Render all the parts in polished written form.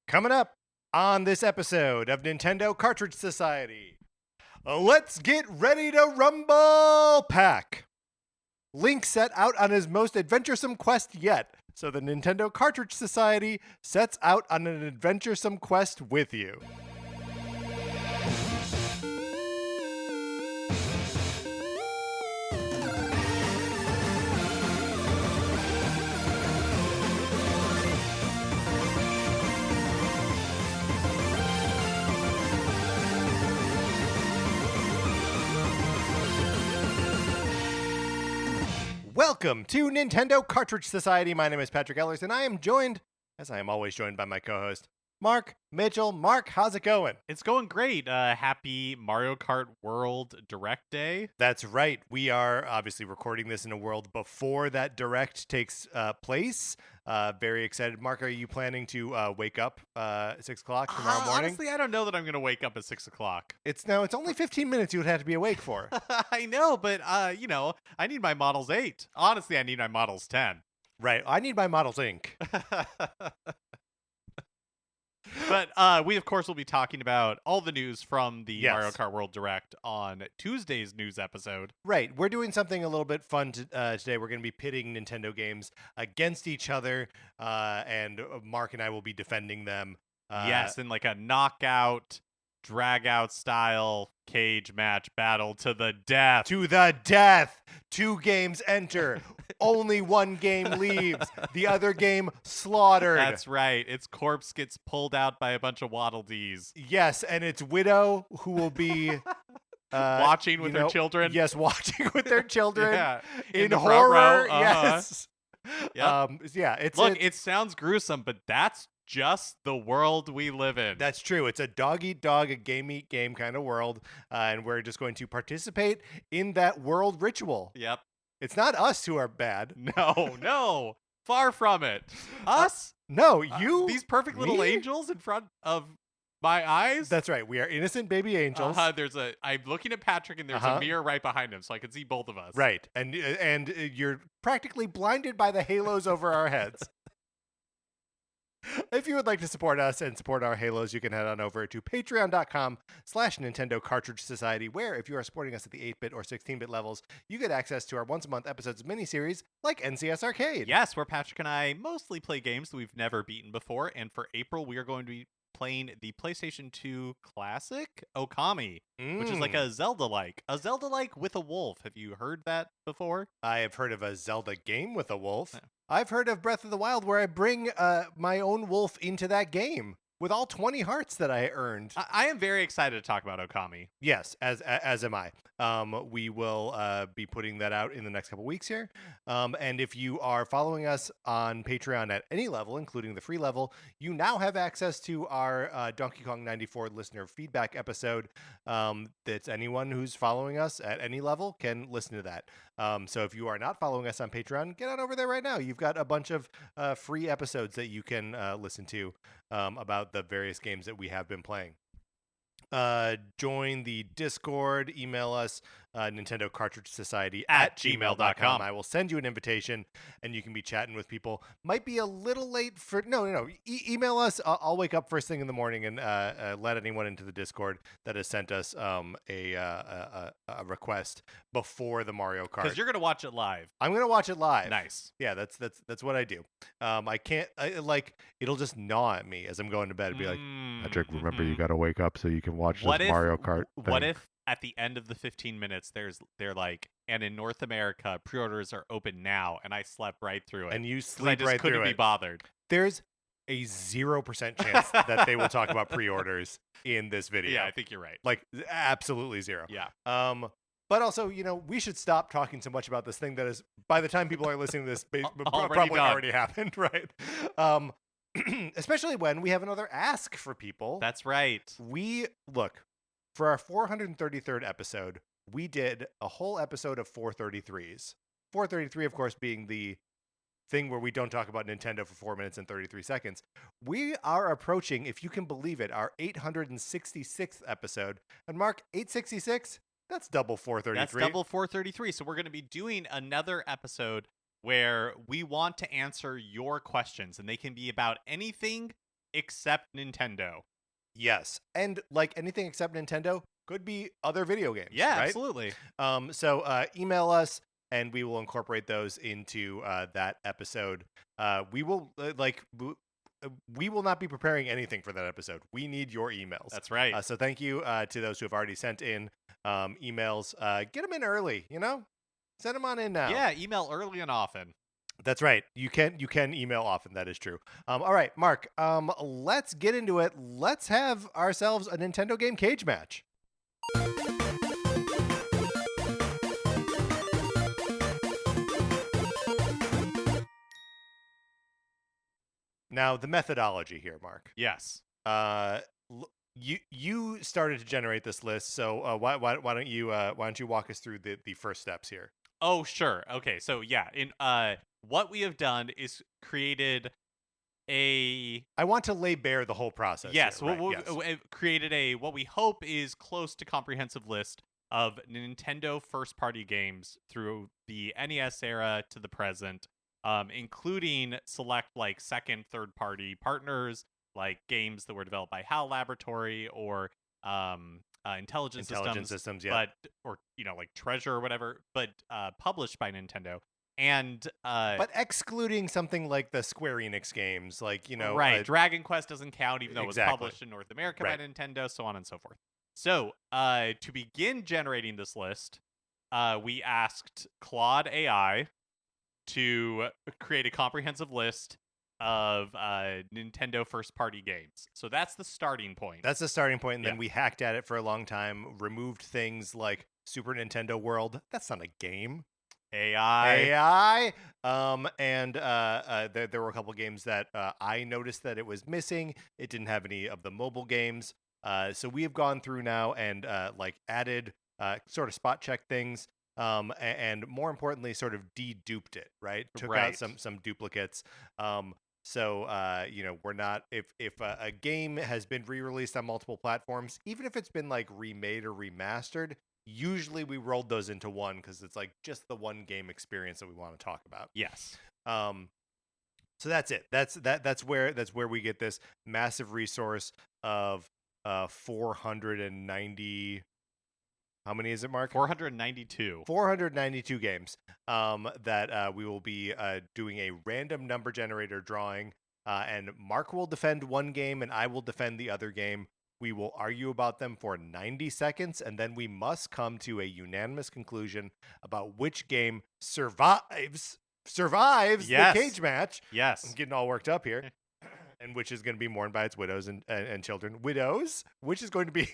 Coming up on this episode of Nintendo Cartridge Society, let's get ready to rumble pack. Link set out on his most adventuresome quest yet, so the Nintendo Cartridge Society sets out on an adventuresome quest with you. Welcome to Nintendo Cartridge Society. My name is Patrick Ellers, and I am joined, as I am always joined by my co-host, Mark Mitchell. Mark, how's it going? It's going great. Happy Mario Kart World Direct Day. That's right. We are obviously recording this in a world before that Direct takes place. Very excited. Mark, are you planning to wake up 6 o'clock tomorrow morning? Honestly, I don't know that I'm going to wake up at 6 o'clock. It's only 15 minutes you would have to be awake for. I know, but, I need my Models 8. Honestly, I need my Models 10. Right. I need my Models Inc. But we, of course, will be talking about all the news from the Yes. Mario Kart World Direct on Tuesday's news episode. Right. We're doing something a little bit fun today. We're going to be pitting Nintendo games against each other, and Mark and I will be defending them. Yes, in like a knockout, drag-out style cage match battle to the death. To the death. 2 games enter. Only 1 game leaves. The other game slaughtered. That's right. Its corpse gets pulled out by a bunch of Waddle Dees. Yes, and it's Widow who will be Watching with her children. Yes, watching with their children. Yeah. In the front horror. row. Uh-huh. Yes. Yep. Look, It sounds gruesome, but that's just the world we live in. that's true. It's a dog eat dog, a game eat game kind of world, and we're just going to participate in that world ritual. Yep. It's not us who are bad. No. Far from it. Us? No, you. These perfect little me? angels in front of my eyes? That's right. We are innocent baby angels. I'm looking at Patrick, and there's a mirror right behind him, so I can see both of us. Right, and you're practically blinded by the halos over our heads. If you would like to support us and support our halos, you can head on over to patreon.com/Nintendo Cartridge Society, where if you are supporting us at the 8-bit or 16-bit levels, you get access to our once-a-month episodes miniseries like NCS Arcade. Yes, where Patrick and I mostly play games that we've never beaten before, and for April, we are going to be playing the PlayStation 2 classic Okami, which is like a Zelda-like with a wolf. Have you heard that before? I have heard of a Zelda game with a wolf. Yeah. I've heard of Breath of the Wild, where I bring my own wolf into that game with all 20 hearts that I earned. I am very excited to talk about Okami. Yes, as am I. We will be putting that out in the next couple weeks here. And if you are following us on Patreon at any level, including the free level, you now have access to our Donkey Kong 94 listener feedback episode. That's anyone who's following us at any level can listen to that. So if you are not following us on Patreon, get on over there right now. You've got a bunch of free episodes that you can listen to about the various games that we have been playing. Join the Discord, email us, Nintendo Cartridge Society at gmail.com. I will send you an invitation and you can be chatting with people. Might be a little late for no. Email us. I'll wake up first thing in the morning and let anyone into the Discord that has sent us a request before the Mario Kart. Because you're going to watch it live. I'm gonna watch it live. Nice. Yeah, that's what I do. I can't it'll just gnaw at me as I'm going to bed and be like, Patrick, remember you got to wake up so you can watch this Mario Kart thing. What if at the end of the 15 minutes they're like, and in North America pre-orders are open now, and I slept right through it, and you 'cause sleep I just right couldn't through be it? bothered. There's a 0% chance that they will talk about pre-orders in this video. Yeah, I think you're right. Like absolutely 0. Yeah. But also, we should stop talking so much about this thing that is, by the time people are listening to this, probably done. already happened, right? Especially when we have another ask for people. That's right. For our 433rd episode, we did a whole episode of 433s. 433, of course, being the thing where we don't talk about Nintendo for 4 minutes and 33 seconds. We are approaching, if you can believe it, our 866th episode. And Mark, 866? That's double 433. That's double 433. So we're going to be doing another episode where we want to answer your questions, and they can be about anything except Nintendo. Yes. And like anything except Nintendo could be other video games. Yeah, right? absolutely. So email us and we will incorporate those into that episode. We will we will not be preparing anything for that episode. We need your emails. That's right. So thank you to those who have already sent in emails. Get them in early, send them on in now. Yeah, email early and often. That's right. You can email often. That is true. All right, Mark. Let's get into it. Let's have ourselves a Nintendo game cage match. Now, the methodology here, Mark. Yes. You started to generate this list, so why don't you walk us through the first steps here? Oh, sure. Okay, so yeah, in what we have done is created a I want to lay bare the whole process. yes, here, right, we've created a what we hope is close to comprehensive list of Nintendo first-party games through the NES era to the present, including select like second, third-party partners, like games that were developed by HAL Laboratory or Intelligent Systems, yeah. but or like Treasure or whatever, but published by Nintendo. And but excluding something like the Square Enix games, like right, Dragon Quest doesn't count even though it was exactly. published in North America by Nintendo, so on and so forth. So to begin generating this list, we asked Claude AI to create a comprehensive list of Nintendo first-party games. So that's the starting point. That's the starting point, and then we hacked at it for a long time, removed things like Super Nintendo World. That's not a game. AI. And there were a couple games that I noticed that it was missing. It didn't have any of the mobile games. So we have gone through now and added sort of spot check things. And more importantly, sort of deduped it, right? Took out some duplicates. So we're not if a game has been re-released on multiple platforms, even if it's been like remade or remastered, usually we rolled those into one because it's like just the one game experience that we want to talk about. Yes. So that's it. That's where we get this massive resource of 490. How many is it, Mark? 492. 492 games that we will be doing a random number generator drawing. And Mark will defend one game and I will defend the other game. We will argue about them for 90 seconds, and then we must come to a unanimous conclusion about which game survives the cage match. Yes. I'm getting all worked up here. And which is going to be mourned by its widows and children. Widows, which is going to be...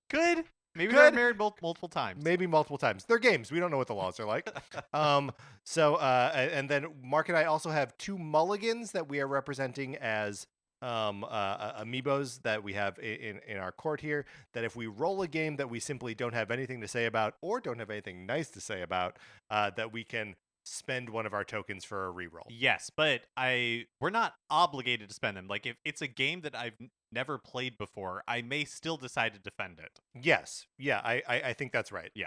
Good. Maybe they're married multiple times. Maybe multiple times. They're games. We don't know what the laws are like. And then Mark and I also have two mulligans that we are representing as amiibos that we have in our court here, that if we roll a game that we simply don't have anything to say about or don't have anything nice to say about, that we can spend one of our tokens for a reroll. Yes, but we're not obligated to spend them. Like if it's a game that I've never played before, I may still decide to defend it. Yes. Yeah, I think that's right. Yeah.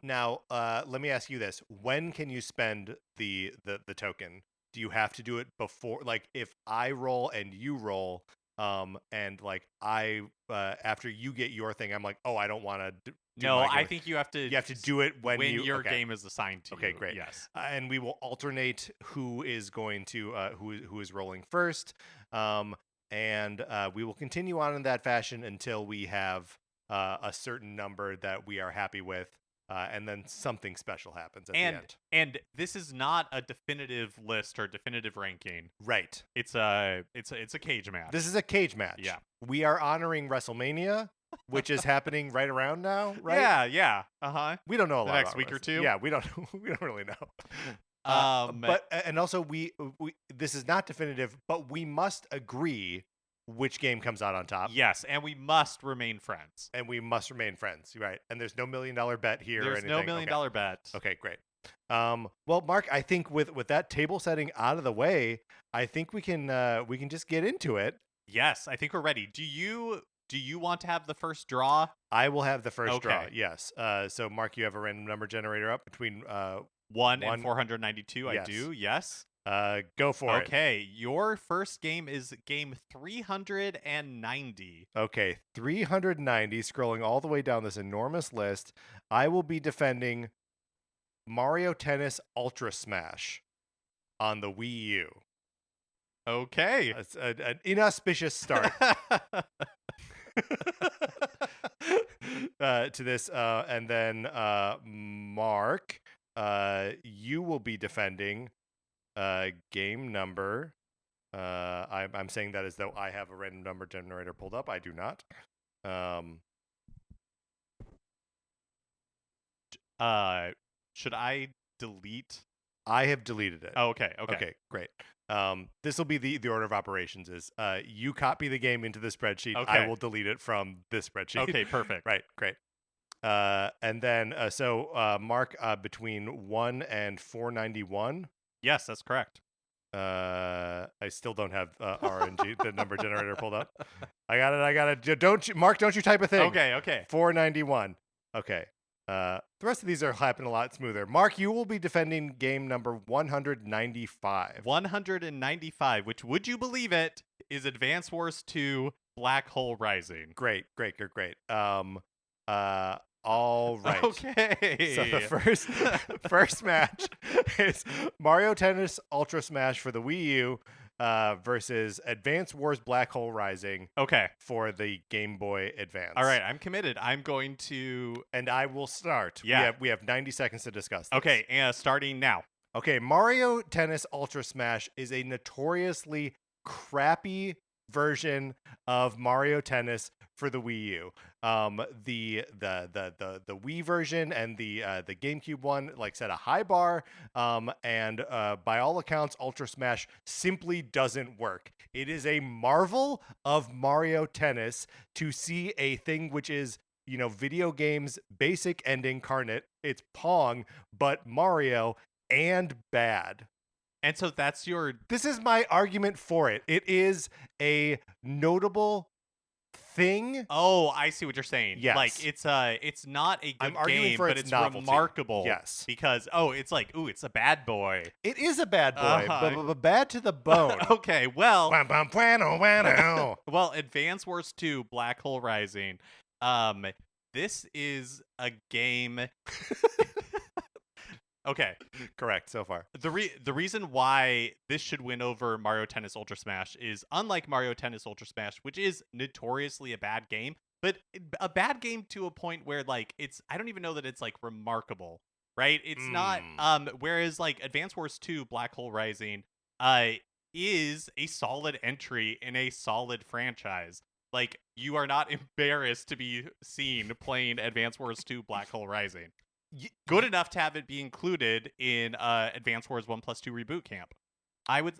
Now, let me ask you this. When can you spend the token? Do you have to do it before, like if I roll and you roll, and like I after you get your thing, I'm like, oh, I don't want to no, I think you have to do it when your game is assigned to you. Okay, great. Yes. And we will alternate who is going to who is rolling first. And we will continue on in that fashion until we have a certain number that we are happy with. And then something special happens at the end. And this is not a definitive list or definitive ranking. Right. It's a cage match. This is a cage match. Yeah. We are honoring WrestleMania, which is happening right around now, right? Yeah. Uh-huh. We don't know a lot next about week or two. Yeah, we don't really know. But and also we this is not definitive, but we must agree which game comes out on top. Yes, and we must remain friends. Right. And there's no $1 million bet here. There's or anything. No $1 million bet. Okay, great. Well, Mark, I think with that table setting out of the way, I think we can just get into it. Yes, I think we're ready. Do you want to have the first draw? I will have the first draw. Yes. So Mark, you have a random number generator up between 1 and 492. Yes. I do. Yes. Go for it. Okay, your first game is game 390. Okay, 390, scrolling all the way down this enormous list. I will be defending Mario Tennis Ultra Smash on the Wii U. Okay. It's an inauspicious start to this. And then, Mark, you will be defending game number. I'm saying that as though I have a random number generator pulled up. I do not. Should I delete? I have deleted it. Oh, okay. Okay, great. This will be the order of operations is you copy the game into the spreadsheet. Okay. I will delete it from this spreadsheet. Okay, perfect. Right, great. And then, Mark, between 1 and 491. Yes, that's correct. I still don't have RNG, the number generator pulled up. I got it. Don't you type a thing. Okay. 491. Okay. The rest of these are happening a lot smoother. Mark, you will be defending game number 195. 195, which, would you believe it, is Advance Wars 2 Black Hole Rising. Great. All right. Okay. So the first match is Mario Tennis Ultra Smash for the Wii U versus Advance Wars Black Hole Rising. Okay. For the Game Boy Advance. All right, I'm committed. I'm going to... And I will start. Yeah. We have 90 seconds to discuss this. Okay, starting now. Okay, Mario Tennis Ultra Smash is a notoriously crappy version of Mario Tennis for the Wii U. The Wii version and the GameCube one set a high bar, and by all accounts, Ultra Smash simply doesn't work. It is a marvel of Mario Tennis to see a thing which is, video games basic and incarnate. It's Pong, but Mario and bad. And so that's your... This is my argument for it. It is a notable thing. Oh, I see what you're saying. Yes. It's not a good game, for but its it's novelty. remarkable. Yes. Because, it's a bad boy. It is a bad boy, but bad to the bone. Okay, well... Well, Advance Wars 2 Black Hole Rising. This is a game... Okay, correct so far. The reason why this should win over Mario Tennis Ultra Smash is, unlike Mario Tennis Ultra Smash, which is notoriously a bad game, but a bad game to a point where I don't even know that it's remarkable, right? It's not. Whereas Advance Wars 2 Black Hole Rising is a solid entry in a solid franchise. You are not embarrassed to be seen playing Advance Wars 2 Black Hole Rising. Good enough to have it be included in Advance Wars 1+2 Reboot Camp.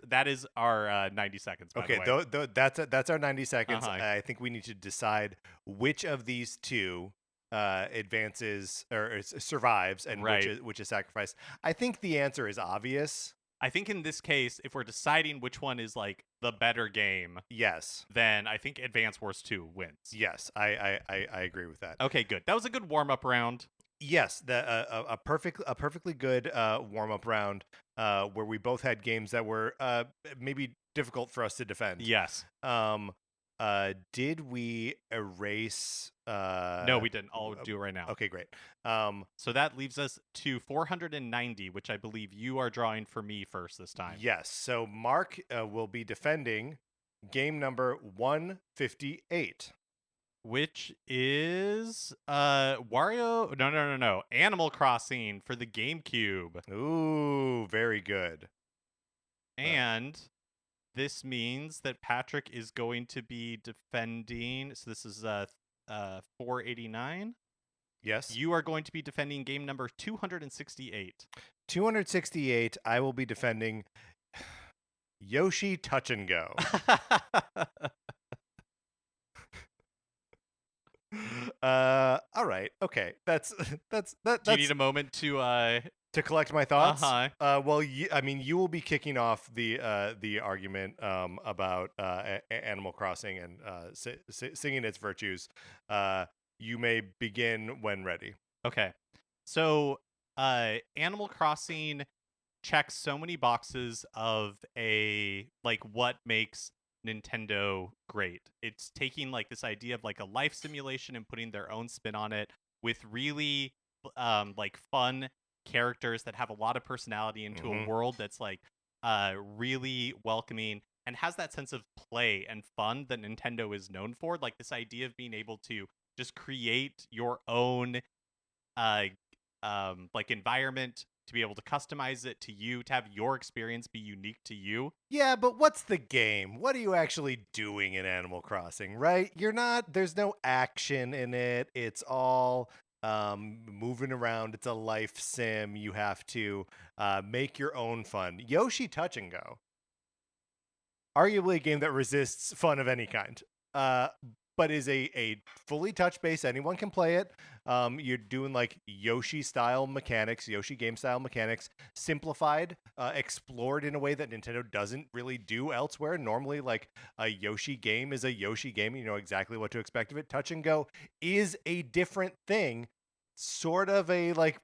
That is our 90 seconds. By the way. That's our 90 seconds. Uh-huh. I think we need to decide which of these two advances or survives and which is sacrificed. I think the answer is obvious. I think in this case, if we're deciding which one is the better game, yes, then I think Advance Wars 2 wins. Yes, I agree with that. Okay, good. That was a good warm up round. Yes, a perfectly good warm up round where we both had games that were maybe difficult for us to defend. Yes. Did we erase? No, we didn't. I'll do it right now. Okay, great. So that leaves us to 490, which I believe you are drawing for me first this time. Yes. So Mark will be defending game number 158. Which is Wario? No. Animal Crossing for the GameCube. Ooh, very good. And this means that Patrick is going to be defending. So this is 489. Yes. You are going to be defending game number 268. 268. I will be defending Yoshi Touch and Go. All right. Okay. That's. Do you need a moment to collect my thoughts? Uh-huh. Well, you will be kicking off the argument about Animal Crossing and singing its virtues. You may begin when ready. Okay. So, Animal Crossing checks so many boxes of what makes Nintendo great. It's taking like this idea of like a life simulation and putting their own spin on it with really like fun characters that have a lot of personality into a world that's like really welcoming and has that sense of play and fun that Nintendo is known for. Like this idea of being able to just create your own uh like environment, to be able to customize it to you, to have your experience be unique to you. Yeah, but what's the game? What are you actually doing in Animal Crossing, right? There's no action in it. It's all moving around. It's a life sim. You have to make your own fun. Yoshi Touch and Go, arguably a game that resists fun of any kind. But is a fully touch based. Anyone can play it. You're doing like Yoshi style mechanics, Yoshi game style mechanics, simplified, explored in a way that Nintendo doesn't really do elsewhere. Normally, like a Yoshi game is a Yoshi game. You know exactly what to expect of it. Touch and Go is a different thing, sort of a like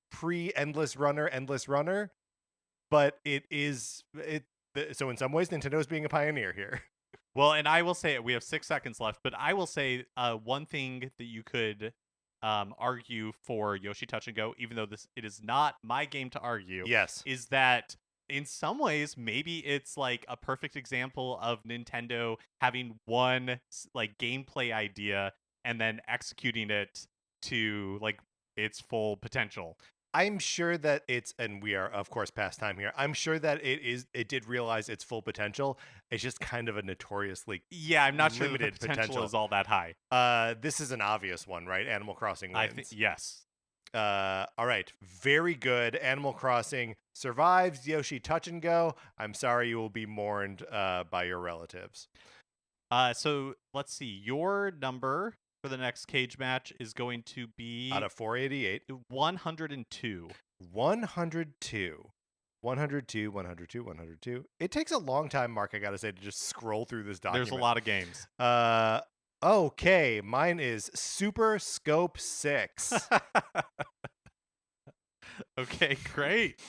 endless runner, but it is it. So in some ways, Nintendo is being a pioneer here. Well, and I will say, we have 6 seconds left, but I will say one thing that you could argue for Yoshi Touch and Go, even though it is not my game to argue, Yes. is that in some ways maybe it's like a perfect example of Nintendo having one like gameplay idea and then executing it to like its full potential. I'm sure that and we are of course past time here. I'm sure that it did realize its full potential. It's just kind of a notoriously I'm not sure limited the potential is all that high. This is an obvious one, right? Animal Crossing wins. I think yes. All right, very good. Animal Crossing survives Yoshi Touch and Go. I'm sorry you will be mourned by your relatives. So let's see. Your number for the next cage match is going to be out of 488, 102. 102. It takes a long time, Mark, I gotta say, to just scroll through this document. There's a lot of games. Okay, mine is Super Scope 6. Okay, great.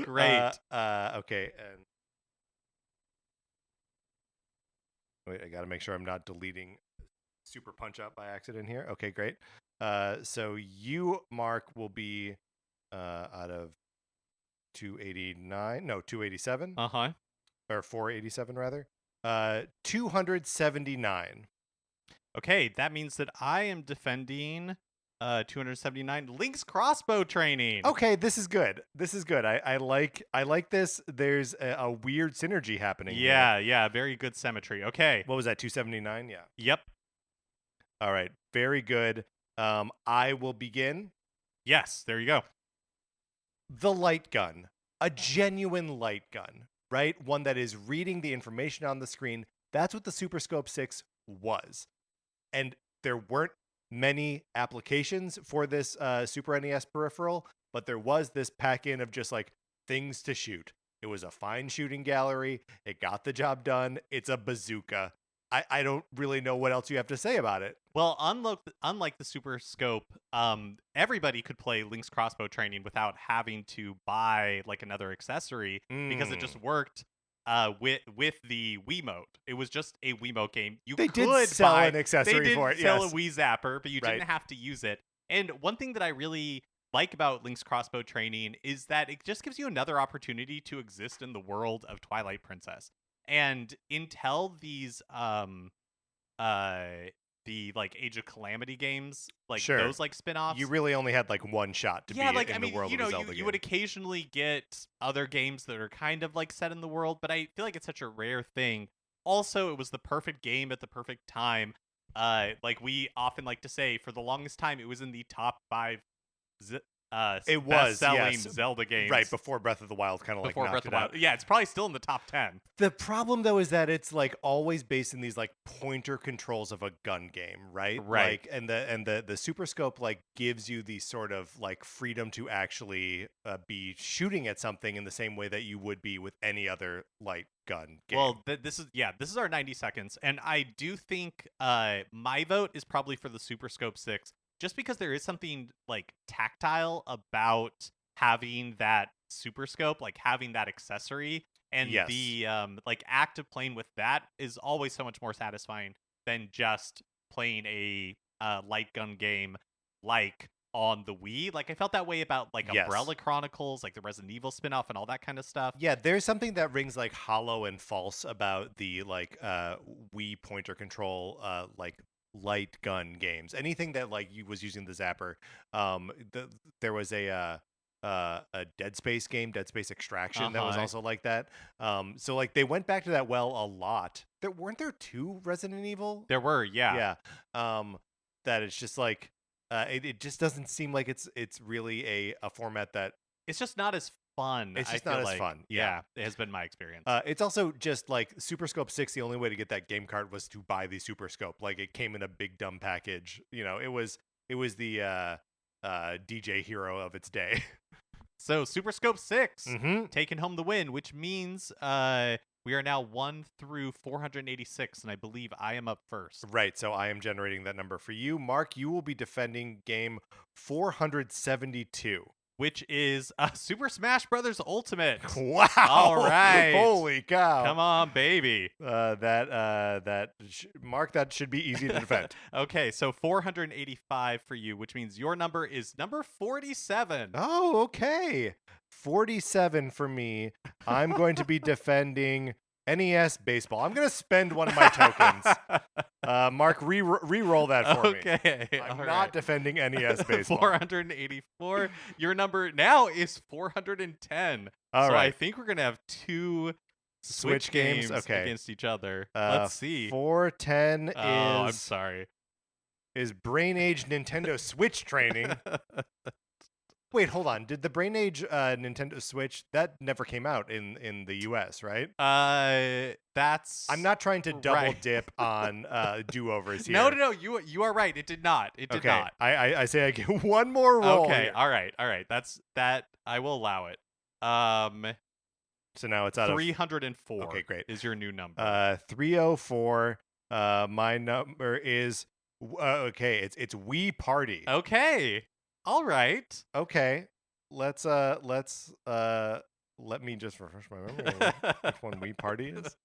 Great. Okay, and wait, I gotta make sure I'm not deleting Super Punch Out by accident here. Okay, great. So you, Mark, will be out of 287. Or 487 rather. 279. Okay, that means that I am defending 279 Link's crossbow training. Okay, this is good. I like this. There's a weird synergy happening. Yeah, very good symmetry. Okay. What was that? 279? Yeah. Yep. All right, very good. I will begin. Yes, there you go. The light gun. A genuine light gun, right? One that is reading the information on the screen. That's what the Super Scope 6 was. And there weren't many applications for this Super NES peripheral, but there was this pack-in of just like things to shoot. It was a fine shooting gallery. It got the job done. It's a bazooka. I don't really know what else you have to say about it. Well, unlike the Super Scope, everybody could play Link's crossbow training without having to buy like another accessory because it just worked with the Wiimote. It was just a Wiimote game. They did sell an accessory they did for it. Sell yes. a Wii Zapper, but you didn't have to use it. And one thing that I really like about Link's crossbow training is that it just gives you another opportunity to exist in the world of Twilight Princess. And until these the like Age of Calamity games, like those like spin-offs, you really only had like one shot to be like, in the world of a Zelda game. You would occasionally get other games that are kind of like set in the world, but I feel like it's such a rare thing. Also, it was the perfect game at the perfect time. Like we often like to say, for the longest time, it was in the top 5 best-selling Zelda games. Right, before Breath of the Wild kind of like knocked it out. Yeah, it's probably still in the top 10. The problem, though, is that it's like always based in these like pointer controls of a gun game, right? Right. Like, and the Super Scope like gives you the sort of like freedom to actually be shooting at something in the same way that you would be with any other light gun game. Well, this is our 90 seconds, and I do think my vote is probably for the Super Scope 6. Just because there is something like tactile about having that Super Scope, like having that accessory and Yes. the like act of playing with that is always so much more satisfying than just playing a light gun game like on the Wii. Like I felt that way about like Yes. Umbrella Chronicles, like the Resident Evil spin-off and all that kind of stuff. Yeah, there's something that rings like hollow and false about the like Wii pointer control like light gun games. Anything that like you was using the zapper. There was a Dead Space game, Dead Space Extraction, that was also like that. So like they went back to that well a lot. There weren't there 2 Resident Evil? There were, yeah. Yeah. That it's just like it just doesn't seem like it's really a format that It's just not as fun. it's just I not feel as like. fun. Yeah, it has been my experience. It's also just like Super Scope 6. The only way to get that game cart was to buy the Super Scope. Like it came in a big dumb package. You know, it was the DJ hero of its day. So Super Scope 6 Mm-hmm. taking home the win, which means we are now 1 through 486, and I believe I am up first. Right. So I am generating that number for you, Mark. You will be defending game 472. Which is Super Smash Brothers Ultimate. Wow! All right. Holy cow! Come on, baby. Mark, that should be easy to defend. Okay, so 485 for you, which means your number is number 47. Oh, okay. 47 for me. I'm going to be defending NES baseball. I'm going to spend one of my tokens. Mark, re-roll that for me. Okay. I'm all not right. defending NES baseball. 484. Your number now is 410. All so right. I think we're going to have 2 Switch games against each other. Let's see. 410 Oh, I'm sorry. is Brain Age Nintendo Switch training. Wait, hold on. Did the Brain Age Nintendo Switch, that never came out in the US, right? That's I'm not trying to double right. dip on do-overs here. No. You are right. It did not. It did not. I say I get one more roll. Okay. Here. All right. That I will allow it. So now it's out 304. Okay, great. Is your new number? 304. My number is okay. It's Wii Party. Okay. All right. Okay. Let me just refresh my memory. Which one Wii Party is?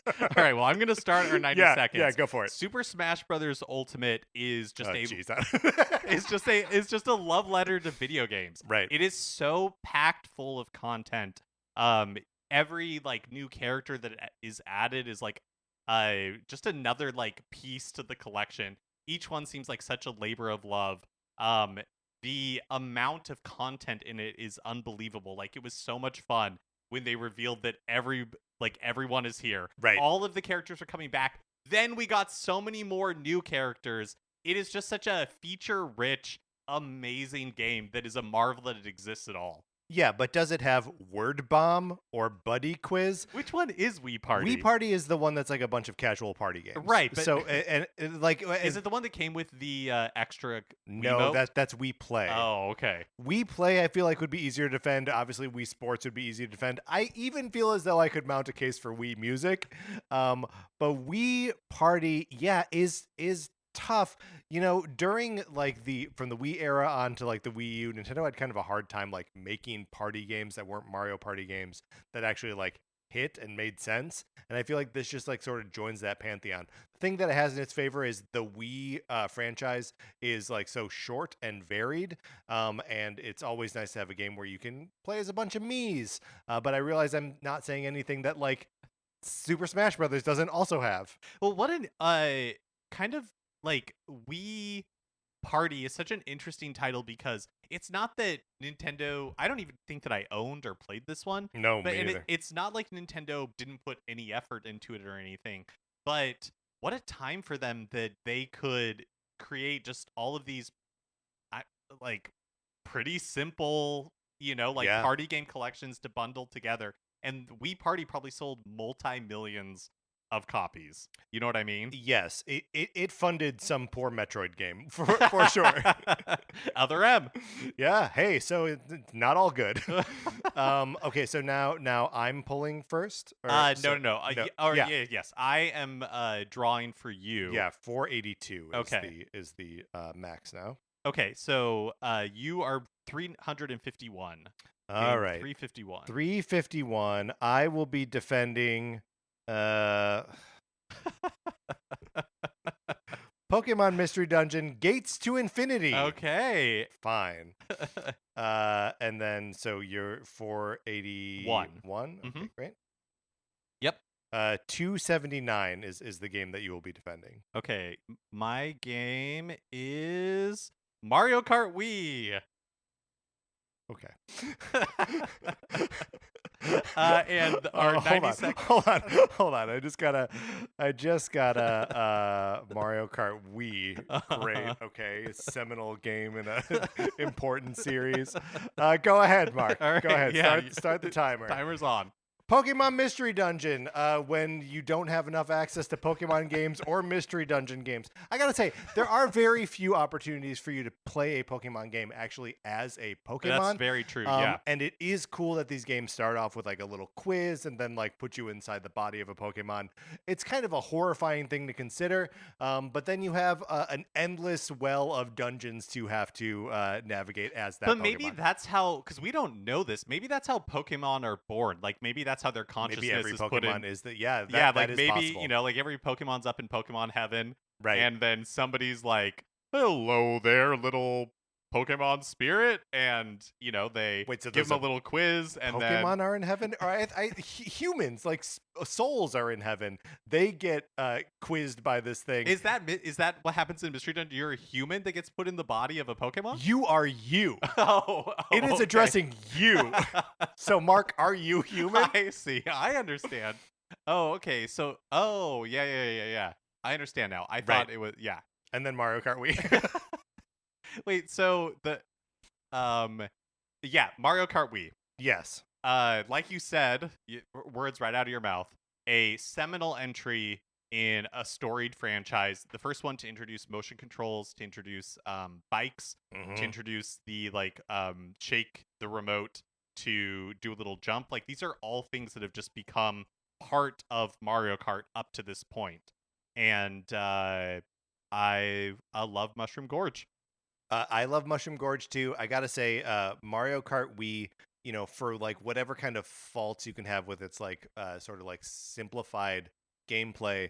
All right. Well, I'm gonna start our 90 seconds. Yeah, go for it. Super Smash Brothers Ultimate is just it's just a love letter to video games. Right. It is so packed full of content. Every like new character that is added is like just another like piece to the collection. Each one seems like such a labor of love. The amount of content in it is unbelievable. Like it was so much fun when they revealed that everyone is here. Right. All of the characters are coming back. Then we got so many more new characters. It is just such a feature-rich, amazing game that is a marvel that it exists at all. Yeah, but does it have Word Bomb or Buddy Quiz? Which one is Wii Party? Wii Party is the one that's like a bunch of casual party games. Right. But so and like is it the one that came with the extra No, Wiimote? that's Wii Play. Oh, okay. Wii Play I feel like would be easier to defend. Obviously Wii Sports would be easy to defend. I even feel as though I could mount a case for Wii Music. But Wii Party, yeah, is tough. You know, during like from the Wii era on to like the Wii U, Nintendo had kind of a hard time like making party games that weren't Mario Party games that actually like hit and made sense. And I feel like this just like sort of joins that pantheon. The thing that it has in its favor is the Wii franchise is like so short and varied. And it's always nice to have a game where you can play as a bunch of Miis. But I realize I'm not saying anything that like Super Smash Brothers doesn't also have. Well, what an kind of like Wii Party is such an interesting title because it's not that Nintendo, I don't even think that I owned or played this one. No, but me neither. it's not like Nintendo didn't put any effort into it or anything. But what a time for them that they could create just all of these like pretty simple, party game collections to bundle together. And Wii Party probably sold multi-millions of copies. You know what I mean? Yes, it funded some poor Metroid game for sure. Other M. Yeah. Hey, so it's not all good. Okay, so now I'm pulling first. No. Yes, I am drawing for you. Yeah, 482 Okay. is the max now. Okay, so you are 351. All right. 351. 351. I will be defending Pokemon Mystery Dungeon Gates to Infinity. Okay. Fine. And then so you're 481. Okay, great. Yep. 279 is the game that you will be defending. Okay. My game is Mario Kart Wii. Okay. And our 90 hold on. I just got a Mario Kart Wii. Great. Okay, seminal game in a important series. Go ahead, Mark. All right, Go ahead. yeah, Start the timer. Timer's on. Pokemon Mystery Dungeon, when you don't have enough access to Pokemon games or Mystery Dungeon games. I gotta say, there are very few opportunities for you to play a Pokemon game actually as a Pokemon. That's very true, yeah. And it is cool that these games start off with like a little quiz and then like put you inside the body of a Pokemon. It's kind of a horrifying thing to consider, but then you have an endless well of dungeons to have to navigate as that But Pokemon. maybe that's how, because we don't know this, maybe that's how Pokemon are born. Like maybe that's how their consciousness maybe every is Pokemon put in. is that like that is maybe possible. possible. Like every Pokemon's up in Pokemon heaven, Right. And then somebody's like, "Hello there, little Pokemon spirit," and they give them a little quiz, and Pokemon are in heaven. Or humans, like souls, are in heaven. They get quizzed by this thing. Is that what happens in Mystery Dungeon? You're a human that gets put in the body of a Pokemon. You are you. It is okay. addressing you. So, Mark, are you human? I see. I understand. Oh, okay. So, yeah. I understand now. I thought it was And then Mario Kart Wii. Wait, so Mario Kart Wii. Yes. Like you said, words right out of your mouth, a seminal entry in a storied franchise. The first one to introduce motion controls, to introduce bikes, to introduce the shake the remote to do a little jump. Like these are all things that have just become part of Mario Kart up to this point. And I love Mushroom Gorge. I love Mushroom Gorge too. I gotta say, Mario Kart Wii, for like whatever kind of faults you can have with its like sort of like simplified gameplay,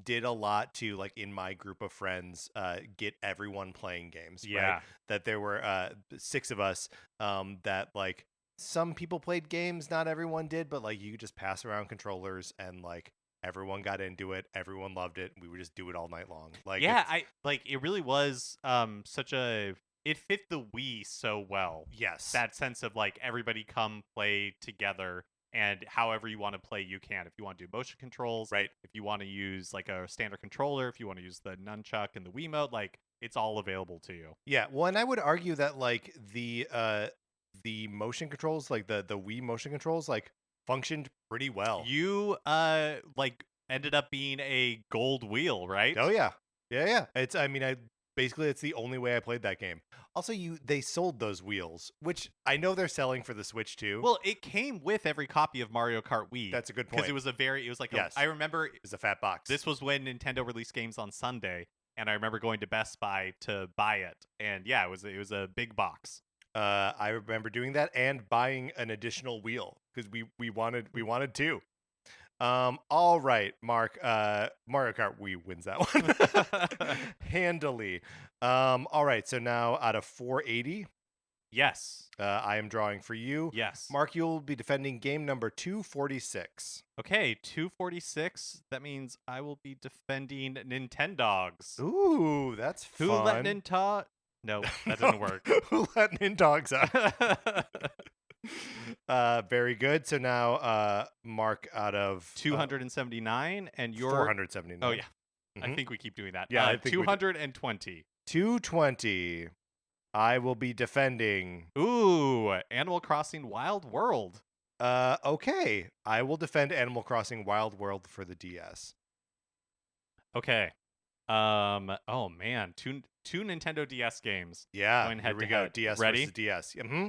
did a lot to, like, in my group of friends, get everyone playing games. Yeah. Right? That there were 6 of us that like some people played games, not everyone did, but like you could just pass around controllers and like everyone got into it, everyone loved it, and we would just do it all night long. Like it really was it fit the Wii so well. Yes. That sense of like everybody come play together, and however you want to play you can. If you want to do motion controls, right. If you want to use like a standard controller, if you want to use the nunchuck and the Wiimote, like it's all available to you. Yeah, well, and I would argue that like the motion controls, like the Wii motion controls, like functioned pretty well. You like ended up being a gold wheel, right? Oh yeah. It's it's the only way I played that game. Also, they sold those wheels, which I know they're selling for the Switch too. Well, it came with every copy of Mario Kart Wii. That's a good point. Because it was like yes. I remember it was a fat box. This was when Nintendo released games on Sunday, and I remember going to Best Buy to buy it. And yeah, it was a big box. I remember doing that and buying an additional wheel because we wanted two. All right, Mark. Mario Kart Wii wins that one handily. All right, so now out of 480, yes, I am drawing for you. Yes, Mark, you'll be defending game number 246. Okay, 246. That means I will be defending Nintendogs. Ooh, that's fun. Who let Nintendo? No, that didn't work. Who let Nintendogs out? Very good. So now, Mark, out of 279, and you're 479. Oh yeah, I think we keep doing that. Yeah, 220. 220. I will be defending. Ooh, Animal Crossing Wild World. Okay. I will defend Animal Crossing Wild World for the DS. Okay. Oh man, two Nintendo DS games. Yeah. Going head here we to go. head. DS Ready? versus DS. Mm-hmm.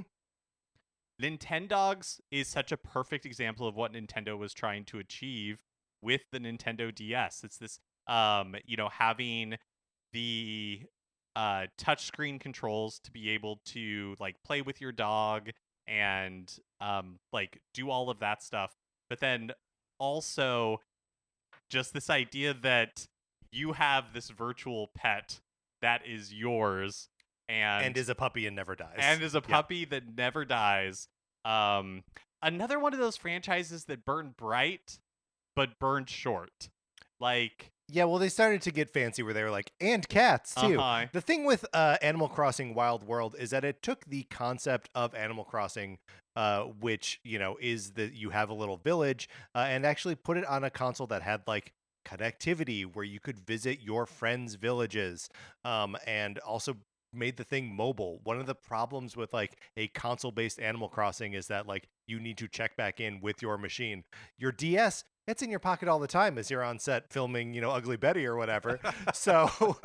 Nintendogs is such a perfect example of what Nintendo was trying to achieve with the Nintendo DS. It's this having the touchscreen controls to be able to like play with your dog and like do all of that stuff. But then also just this idea that you have this virtual pet that is yours And and is a puppy and never dies. and is a Yeah. puppy that never dies. Um, Another one of those franchises that burned bright but burned short. Like, Yeah, well, they started to get fancy where they were like, and cats too. uh-huh. The thing with Animal Crossing Wild World is that it took the concept of Animal Crossing, which, is that you have a little village, and actually put it on a console that had like connectivity where you could visit your friends' villages, and also made the thing mobile. One of the problems with like a console-based Animal Crossing is that like you need to check back in with your machine. Your DS, it's in your pocket all the time as you're on set filming, Ugly Betty or whatever. So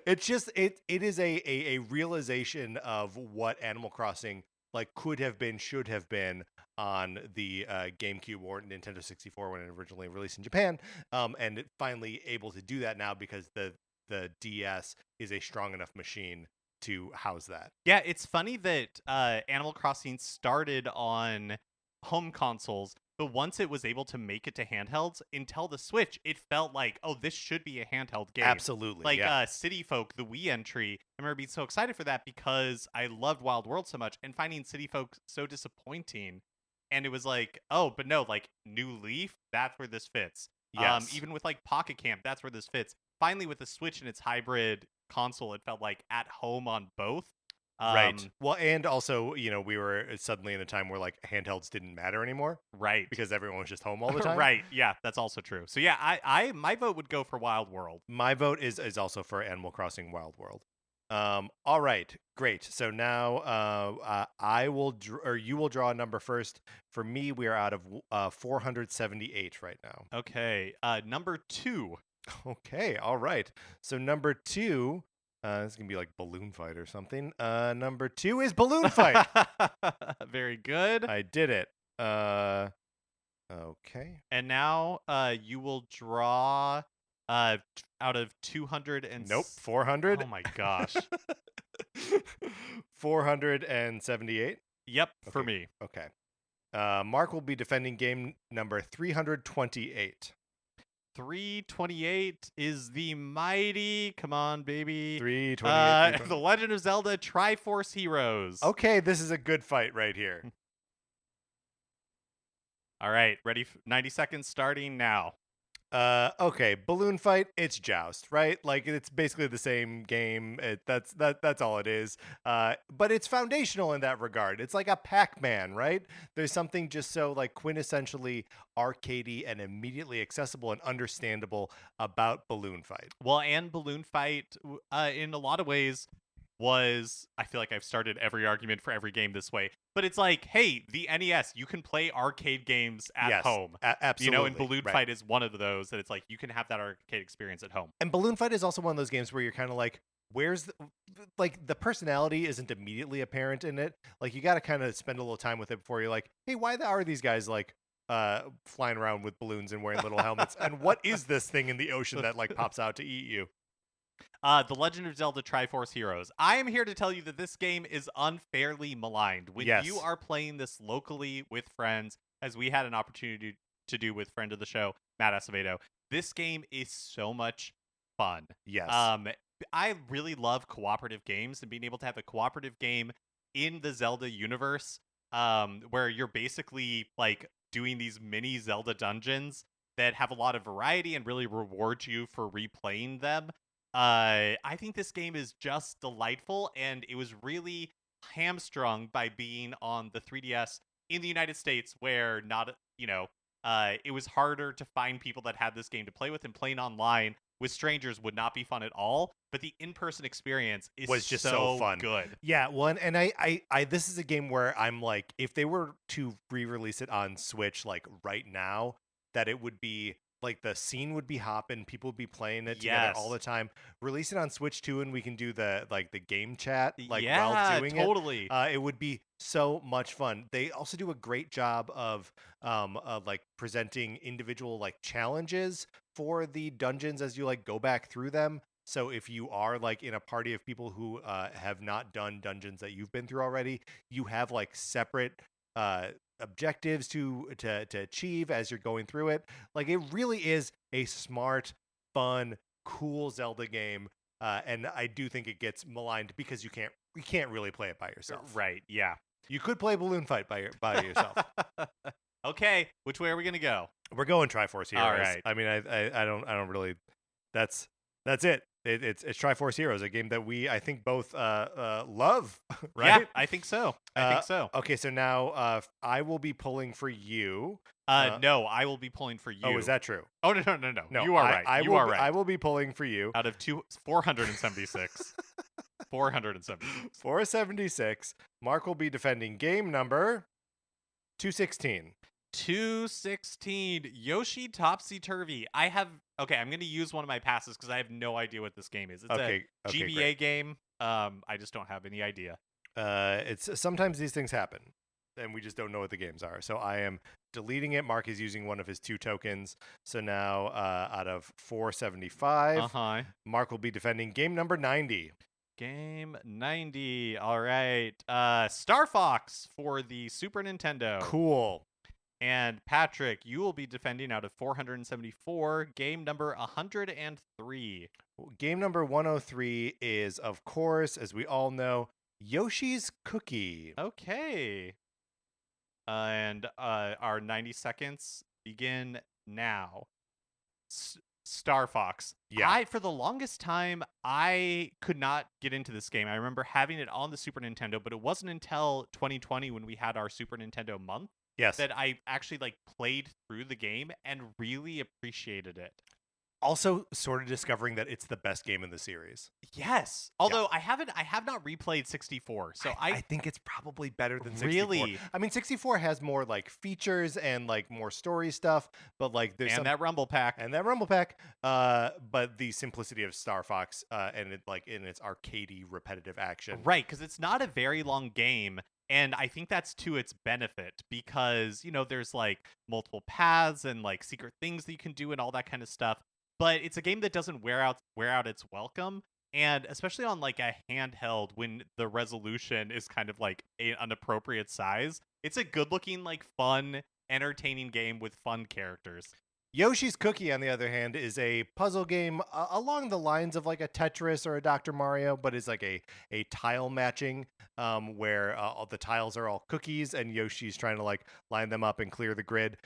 it's just it is a realization of what Animal Crossing like could have been, should have been on the GameCube or Nintendo 64 when it originally released in Japan, and it finally able to do that now because the DS is a strong enough machine to house that. Yeah, it's funny that Animal Crossing started on home consoles, but once it was able to make it to handhelds, until the Switch, it felt like, oh, this should be a handheld game. Absolutely, Like yeah. City Folk, the Wii entry, I remember being so excited for that because I loved Wild World so much, and finding City Folk so disappointing. And it was like, oh, but no, like New Leaf, that's where this fits. Yes. Even with like Pocket Camp, that's where this fits. Finally, with the Switch and its hybrid console, it felt like at home on both. Right. Well, and also, we were suddenly in a time where like handhelds didn't matter anymore Right. because everyone was just home all the time. Right. Yeah, that's also true. So yeah, I my vote would go for Wild World. My vote is also for Animal Crossing Wild World. All right, great. So now I will or you will draw a number first. For me, we are out of 478 right now. Okay. Number 2. Okay, all right. So number 2, this is gonna be like Balloon Fight or something. Number 2 is Balloon Fight. Very good. I did it. Okay. And now you will draw out of 200 and Nope, 400. Oh my gosh. 478. Yep, for Okay. me. Okay. Mark will be defending game number 328. 328 is the mighty, come on, baby. 328. The Legend of Zelda Triforce Heroes. Okay, this is a good fight right here. All right, ready? 90 seconds starting now. Okay, Balloon Fight, it's Joust, right? Like it's basically the same game. That's all it is. But it's foundational in that regard. It's like a Pac-Man, right? There's something just so like quintessentially arcadey and immediately accessible and understandable about Balloon Fight. Well, and Balloon Fight, in a lot of ways, I feel like I've started every argument for every game this way, but it's like, hey, the NES, you can play arcade games at home. Absolutely. And Balloon Fight is one of those that it's like, you can have that arcade experience at home. And Balloon Fight is also one of those games where you're kind of like, where's the personality isn't immediately apparent in it. Like you got to kind of spend a little time with it before you're like, hey, why are these guys like flying around with balloons and wearing little helmets? And what is this thing in the ocean that like pops out to eat you? The Legend of Zelda Triforce Heroes. I am here to tell you that this game is unfairly maligned. When you are playing this locally with friends, as we had an opportunity to do with friend of the show, Matt Acevedo, this game is so much fun. Yes. I really love cooperative games, and being able to have a cooperative game in the Zelda universe, where you're basically like doing these mini Zelda dungeons that have a lot of variety and really reward you for replaying them. I think this game is just delightful, and it was really hamstrung by being on the 3DS in the United States, where it was harder to find people that had this game to play with, and playing online with strangers would not be fun at all. But the in-person experience was just so fun. Good. Yeah, well, and I this is a game where I'm like, if they were to re-release it on Switch like right now, that it would be like the scene would be hopping, people would be playing it together all the time. Release it on Switch too, and we can do the game chat while doing totally. It would be so much fun. They also do a great job of like presenting individual like challenges for the dungeons as you like go back through them. So if you are like in a party of people who have not done dungeons that you've been through already, you have like separate objectives to achieve as you're going through it. Like it really is a smart, fun, cool Zelda game. And I do think it gets maligned because you can't really play it by yourself. Right, yeah. You could play Balloon Fight by yourself. Okay, which way are we gonna go? We're going Triforce Heroes. All right. I mean, I don't really. That's it. It's Triforce Heroes, a game that I think both love, right? Yeah, I think so. I think so. Okay, so now I will be pulling for you. No, I will be pulling for you. Oh, is that true? Oh, no. No, You are right. You are right. I will be pulling for you. Out of 476. 476. 476. Mark will be defending game number 216. 216. Yoshi Topsy Turvy. Okay, I'm going to use one of my passes because I have no idea what this game is. It's a GBA great. game. I just don't have any idea. It's sometimes these things happen, and we just don't know what the games are. So I am deleting it. Mark is using one of his 2 tokens. So now out of 475, Mark will be defending game number 90. Game 90. All right. Star Fox for the Super Nintendo. Cool. And Patrick, you will be defending out of 474, game number 103. Game number 103 is, of course, as we all know, Yoshi's Cookie. Okay. And our 90 seconds begin now. Star Fox. Yeah. For the longest time, I could not get into this game. I remember having it on the Super Nintendo, but it wasn't until 2020 when we had our Super Nintendo month that I actually like played through the game and really appreciated it. Also, sort of discovering that it's the best game in the series. Yes. Although I have not replayed 64. So I think it's probably better than 64. Really? I mean, 64 has more like features and like more story stuff, but like there's that Rumble Pack. But the simplicity of Star Fox and it like in its arcadey repetitive action. Right, because it's not a very long game. And I think that's to its benefit because, there's like multiple paths and like secret things that you can do and all that kind of stuff. But it's a game that doesn't wear out its welcome. And especially on like a handheld when the resolution is kind of like an appropriate size, it's a good looking, like fun, entertaining game with fun characters. Yoshi's Cookie, on the other hand, is a puzzle game along the lines of like a Tetris or a Dr. Mario, but it's like a tile matching where all the tiles are all cookies and Yoshi's trying to like line them up and clear the grid.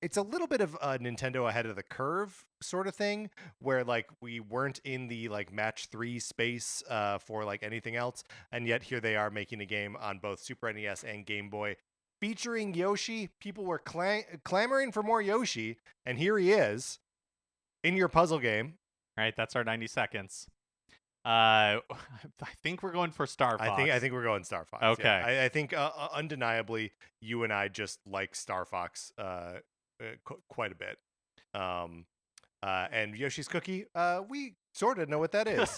It's a little bit of a Nintendo ahead of the curve sort of thing where like we weren't in the like match 3 space for like anything else. And yet here they are making a game on both Super NES and Game Boy featuring Yoshi. People were clamoring for more Yoshi, and here he is in your puzzle game. All right, that's our 90 seconds. I think we're going for Star Fox. I think we're going Star Fox. Okay. Yeah. I think undeniably you and I just like Star Fox quite a bit. And Yoshi's Cookie, we sort of know what that is.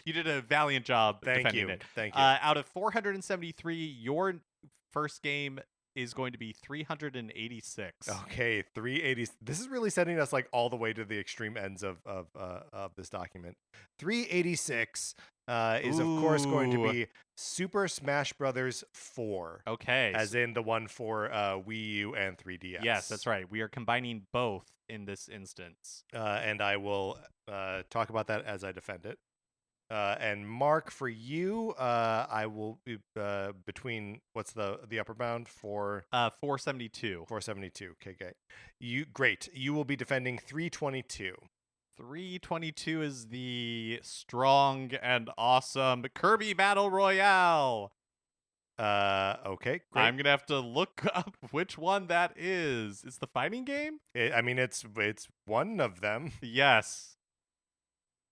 You did a valiant job defending it. Thank you. Out of 473, your first game is going to be 386. Okay, 380. This is really sending us like all the way to the extreme ends of this document. 386 is of course going to be Super Smash Brothers 4. Okay. As in the one for Wii U and 3DS. Yes, that's right. We are combining both in this instance. And I will talk about that as I defend it. And Mark, for you, I will be between what's the upper bound for 472. 472. Okay, great. You will be defending 322. 322 is the strong and awesome Kirby Battle Royale. Okay, great. I'm gonna have to look up which one that is. It's the fighting game? It's one of them. Yes.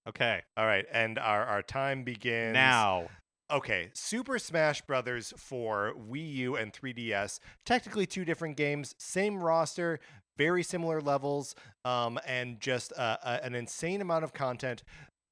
Okay. All right, and our time begins now. Okay, Super Smash Brothers for Wii U and 3DS. Technically 2 different games, same roster, very similar levels, and just an insane amount of content.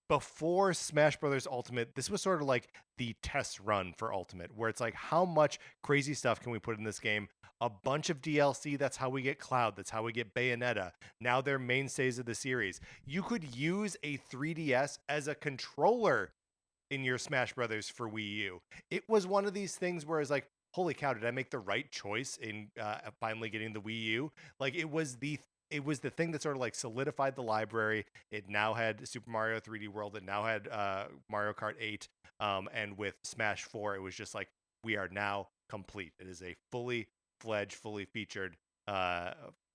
before Smash Brothers Ultimate, this was sort of like the test run for Ultimate, where it's like, how much crazy stuff can we put in this game? A bunch of DLC. That's how we get Cloud. That's how we get Bayonetta. Now they're mainstays of the series. You could use a 3DS as a controller in your Smash Brothers for Wii U. It was one of these things where it's like, holy cow, did I make the right choice in finally getting the Wii U? Like it was the thing that sort of like solidified the library. It now had Super Mario 3D World. It now had Mario Kart 8. And with Smash 4, it was just like, we are now complete. It is a fully fledged, fully featured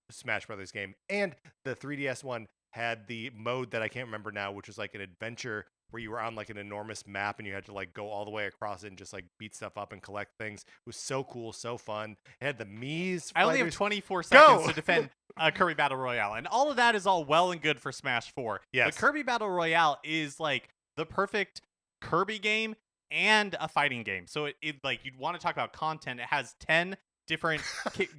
Smash Brothers game. And the 3DS one had the mode that I can't remember now, which was like an adventure where you were on like an enormous map and you had to like go all the way across it and just like beat stuff up and collect things. It was so cool, so fun. It had the Mii's. I only have 24 seconds to defend Kirby Battle Royale, and all of that is all well and good for Smash 4. Yes. But Kirby Battle Royale is like the perfect Kirby game and a fighting game. So it like, you'd want to talk about content. It has 10 different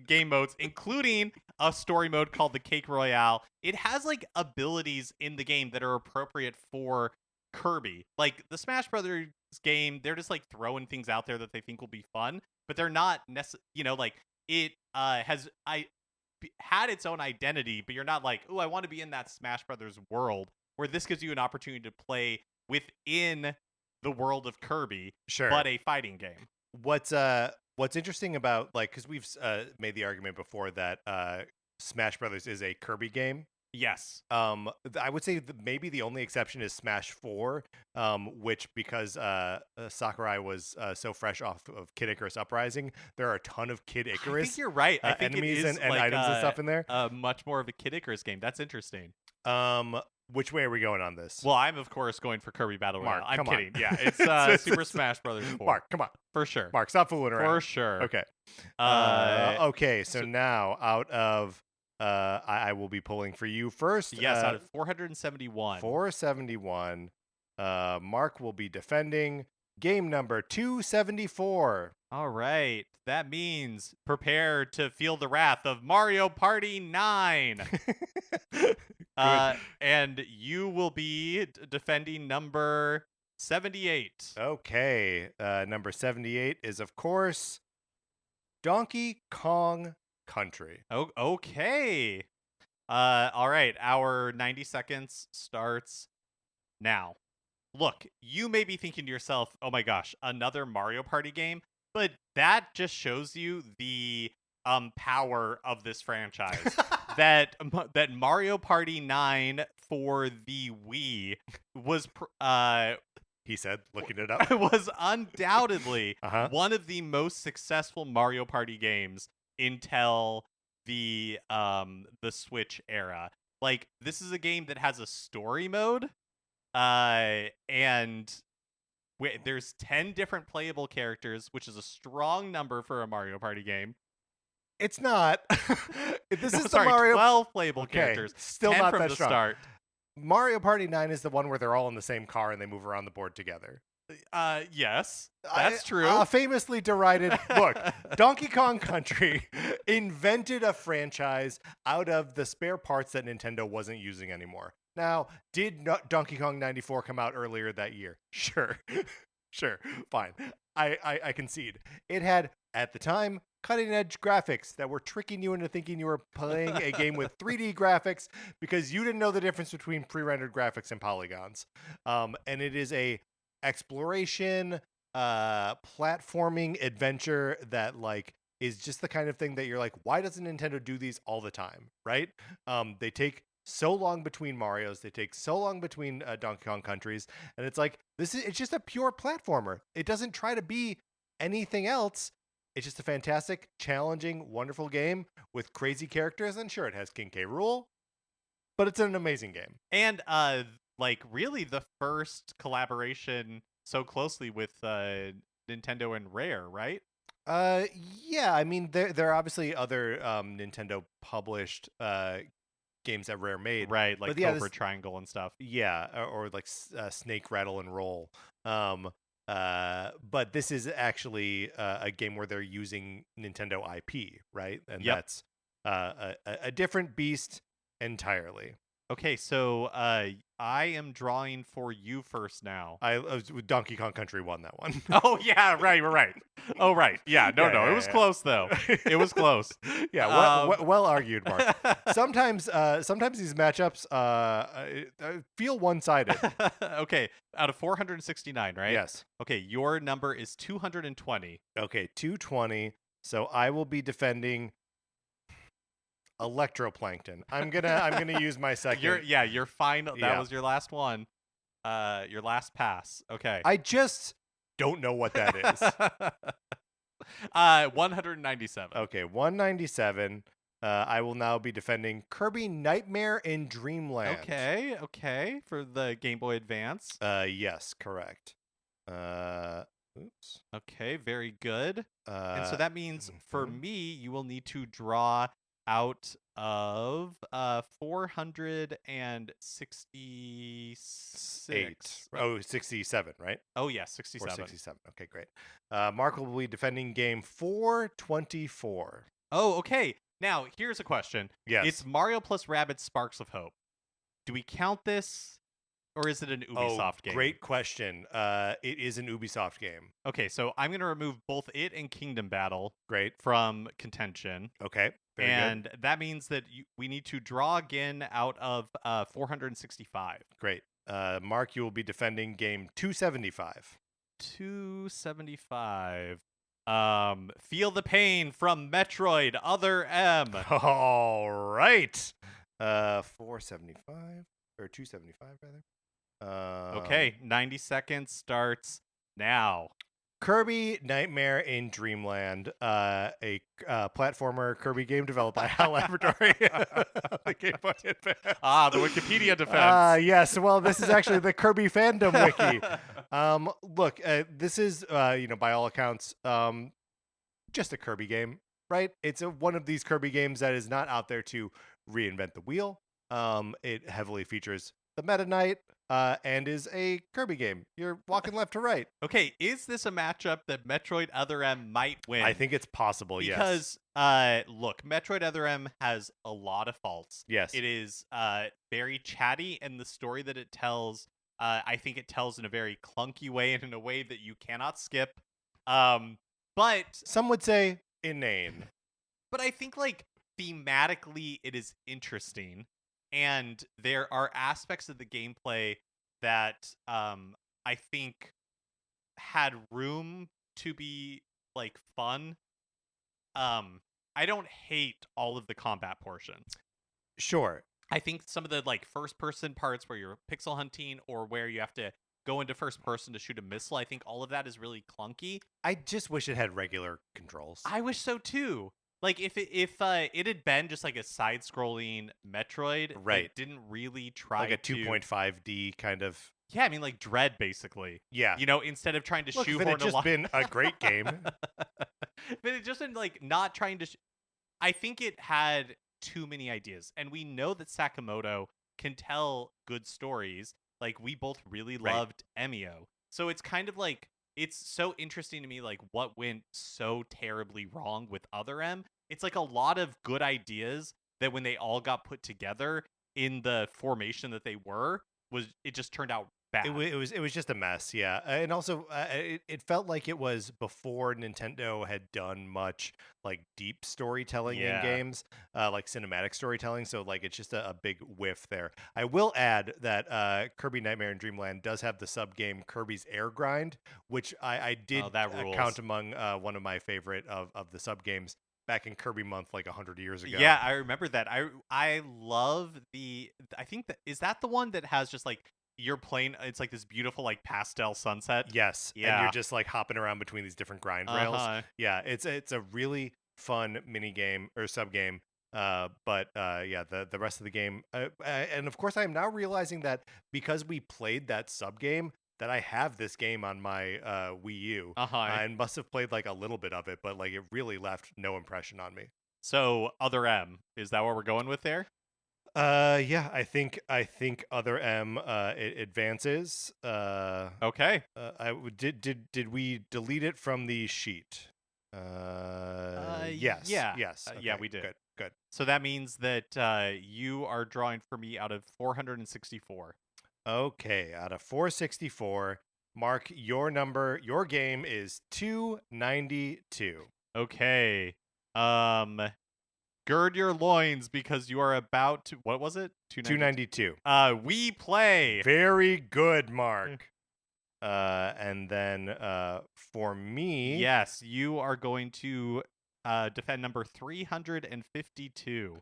game modes, including a story mode called the Cake Royale. It has like abilities in the game that are appropriate for Kirby. Like the Smash Brothers game, they're just like throwing things out there that they think will be fun, but they're not like it had its own identity, but you're not like, oh, I want to be in that Smash Brothers world, where this gives you an opportunity to play within the world of Kirby, Sure. but a fighting game. What's interesting about, like, because we've made the argument before that Smash Brothers is a Kirby game. Yes. I would say maybe the only exception is Smash 4, which, because Sakurai was so fresh off of Kid Icarus Uprising, there are a ton of Kid Icarus. I think you're right. I think enemies it is and like, items and stuff in there. Much more of a Kid Icarus game. That's interesting. Which way are we going on this? Well, I'm of course going for Kirby Battle Royale. Mark, I'm come kidding. on. Yeah, it's Super Smash Brothers 4. Mark, come on. For sure. Mark, stop fooling around. For sure. Okay. Okay, so now out of I will be pulling for you first. Yes, out of 471. 471. Mark will be defending game number 274. All right. That means prepare to feel the wrath of Mario Party 9. And you will be defending number 78. Okay. Number 78 is, of course, Donkey Kong Country. Oh, okay. All right. Our 90 seconds starts now. Look, you may be thinking to yourself, oh my gosh, another Mario Party game? But that just shows you the power of this franchise. that Mario Party 9 for the Wii was he said, looking it up, was undoubtedly one of the most successful Mario Party games until the Switch era. Like, this is a game that has a story mode, and there's 10 different playable characters, which is a strong number for a Mario Party game. It's not. This is sorry, the Mario 12 playable characters. Still 10 not from that the strong. start. Mario Party 9 is the one where they're all in the same car and they move around the board together. Yes, that's true. Famously derided. Look, Donkey Kong Country invented a franchise out of the spare parts that Nintendo wasn't using anymore. Now, did Donkey Kong 94 come out earlier that year? Sure. Sure. Fine. I concede. It had, at the time, cutting-edge graphics that were tricking you into thinking you were playing a game with 3D graphics because you didn't know the difference between pre-rendered graphics and polygons. And it is a exploration, platforming adventure that, like, is just the kind of thing that you're like, why doesn't Nintendo do these all the time, right? They take so long between Marios, they take so long between Donkey Kong countries, and it's like, it's just a pure platformer. It doesn't try to be anything else. It's just a fantastic, challenging, wonderful game with crazy characters, and sure, it has King K. Rool, but it's an amazing game. And like, really the first collaboration so closely with Nintendo and Rare, right? Yeah, I mean, there are obviously other Nintendo published games that Rare made, right? Like Cobra Triangle and stuff. Yeah, or like Snake Rattle and Roll. But this is actually a game where they're using Nintendo IP, right? And that's a different beast entirely. Okay, so I am drawing for you first now. I was with Donkey Kong Country won that one. Oh yeah, right. Oh right, yeah, no, it was close though. It was close. Yeah, Um, well argued, Mark. Sometimes these matchups feel one-sided. okay, out of 469, right? Yes. Okay, your number is 220. Okay, 220. So I will be defending electroplankton. I'm gonna use my second. You're fine. That Yeah. was your last one. Your last pass. Okay. I just don't know what that is. 197. Okay, 197. I will now be defending Kirby Nightmare in Dreamland. Okay, for the Game Boy Advance. Yes, correct. Oops. Okay, very good. And so that means for mhm. me, you will need to draw out of 466. Oh, 67, right? Oh yeah, Or 67. 67. Okay, great. Mark will be defending game 424. Oh, okay. Now, here's a question. Yes. It's Mario plus Rabbids Sparks of Hope. Do we count this, or is it an Ubisoft game? Great question. It is an Ubisoft game. Okay, so I'm going to remove both it and Kingdom Battle Great. from contention. Okay. Very and good. that means that we need to draw again out of 465. Great. Mark, you will be defending game 275. 275. Feel the Pain from Metroid Other M. All right. 475 or 275 rather. Okay, 90 seconds starts now. Kirby Nightmare in Dreamland, a platformer Kirby game developed by HAL Laboratory. The Game Boy Advance. The Wikipedia defense. Yes. Well, this is actually the Kirby fandom wiki. Look, this is, by all accounts, just a Kirby game, right? It's one of these Kirby games that is not out there to reinvent the wheel. It heavily features the Meta Knight, and is a Kirby game. You're walking left to right. Okay, is this a matchup that Metroid Other M might win? I think it's possible, because, look, Metroid Other M has a lot of faults. Yes. It is very chatty, and the story that it tells, I think it tells in a very clunky way and in a way that you cannot skip. But some would say inane. But I think, like, thematically it is interesting. And there are aspects of the gameplay that I think had room to be like fun. I don't hate all of the combat portions. Sure. I think some of the like first person parts where you're pixel hunting or where you have to go into first person to shoot a missile, I think all of that is really clunky. I just wish it had regular controls. I wish so too. Like if it had been just like a side-scrolling Metroid, right? That didn't really try like a 2.5D kind of. Yeah, I mean like Dread, basically. Yeah, instead of trying to shoehorn if it had just been a great game, but it just been like not trying to. I think it had too many ideas, and we know that Sakamoto can tell good stories. Like we both really loved Emio, so it's kind of like. It's so interesting to me, like, what went so terribly wrong with Other M. It's like a lot of good ideas that when they all got put together in the formation that they were, it just turned out bad. It was just a mess, yeah. And also, it felt like it was before Nintendo had done much, like, deep storytelling in games, like cinematic storytelling, so, like, it's just a big whiff there. I will add that Kirby Nightmare in Dreamland does have the sub-game Kirby's Air Grind, which I did count among one of my favorite of the sub-games back in Kirby Month like 100 years ago. Yeah, I remember that. I love I think is that the one that has just, like, you're playing, it's like this beautiful like pastel sunset. Yes. Yeah. And you're just like hopping around between these different grind rails. Yeah, it's a really fun mini game or sub game. But the rest of the game, and of course I am now realizing that because we played that sub game, that I have this game on my Wii U, and must have played like a little bit of it, but like it really left no impression on me. So Other M, is that what we're going with there? Yeah, I think Other M it advances. Okay. Did we delete it from the sheet? Yes. Yeah. Yes. Okay, yeah, we did. Good. Good. So that means that you are drawing for me out of 464. Okay, out of 464, Mark, your game is 292. Okay. Um, gird your loins because you are about to. What was it? 292. 292. We play. Very good, Mark. And then for me, Yes, you are going to defend number 352.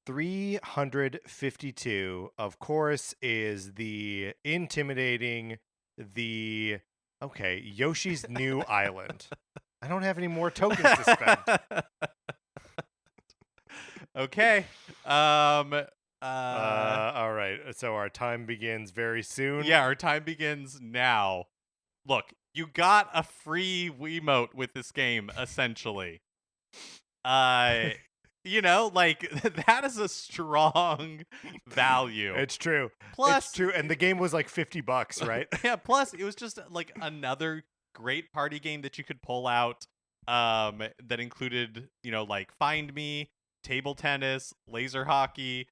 352, of course, is the intimidating, the Yoshi's New Island. I don't have any more tokens to spend. Okay. All right. So our time begins very soon. Yeah, our time begins now. Look, you got a free Wiimote with this game, essentially. Like that is a strong value. It's true. Plus, it's true, and the game was like $50, right? yeah. Plus, it was just like another great party game that you could pull out. That included, like Find Me, table tennis, laser hockey,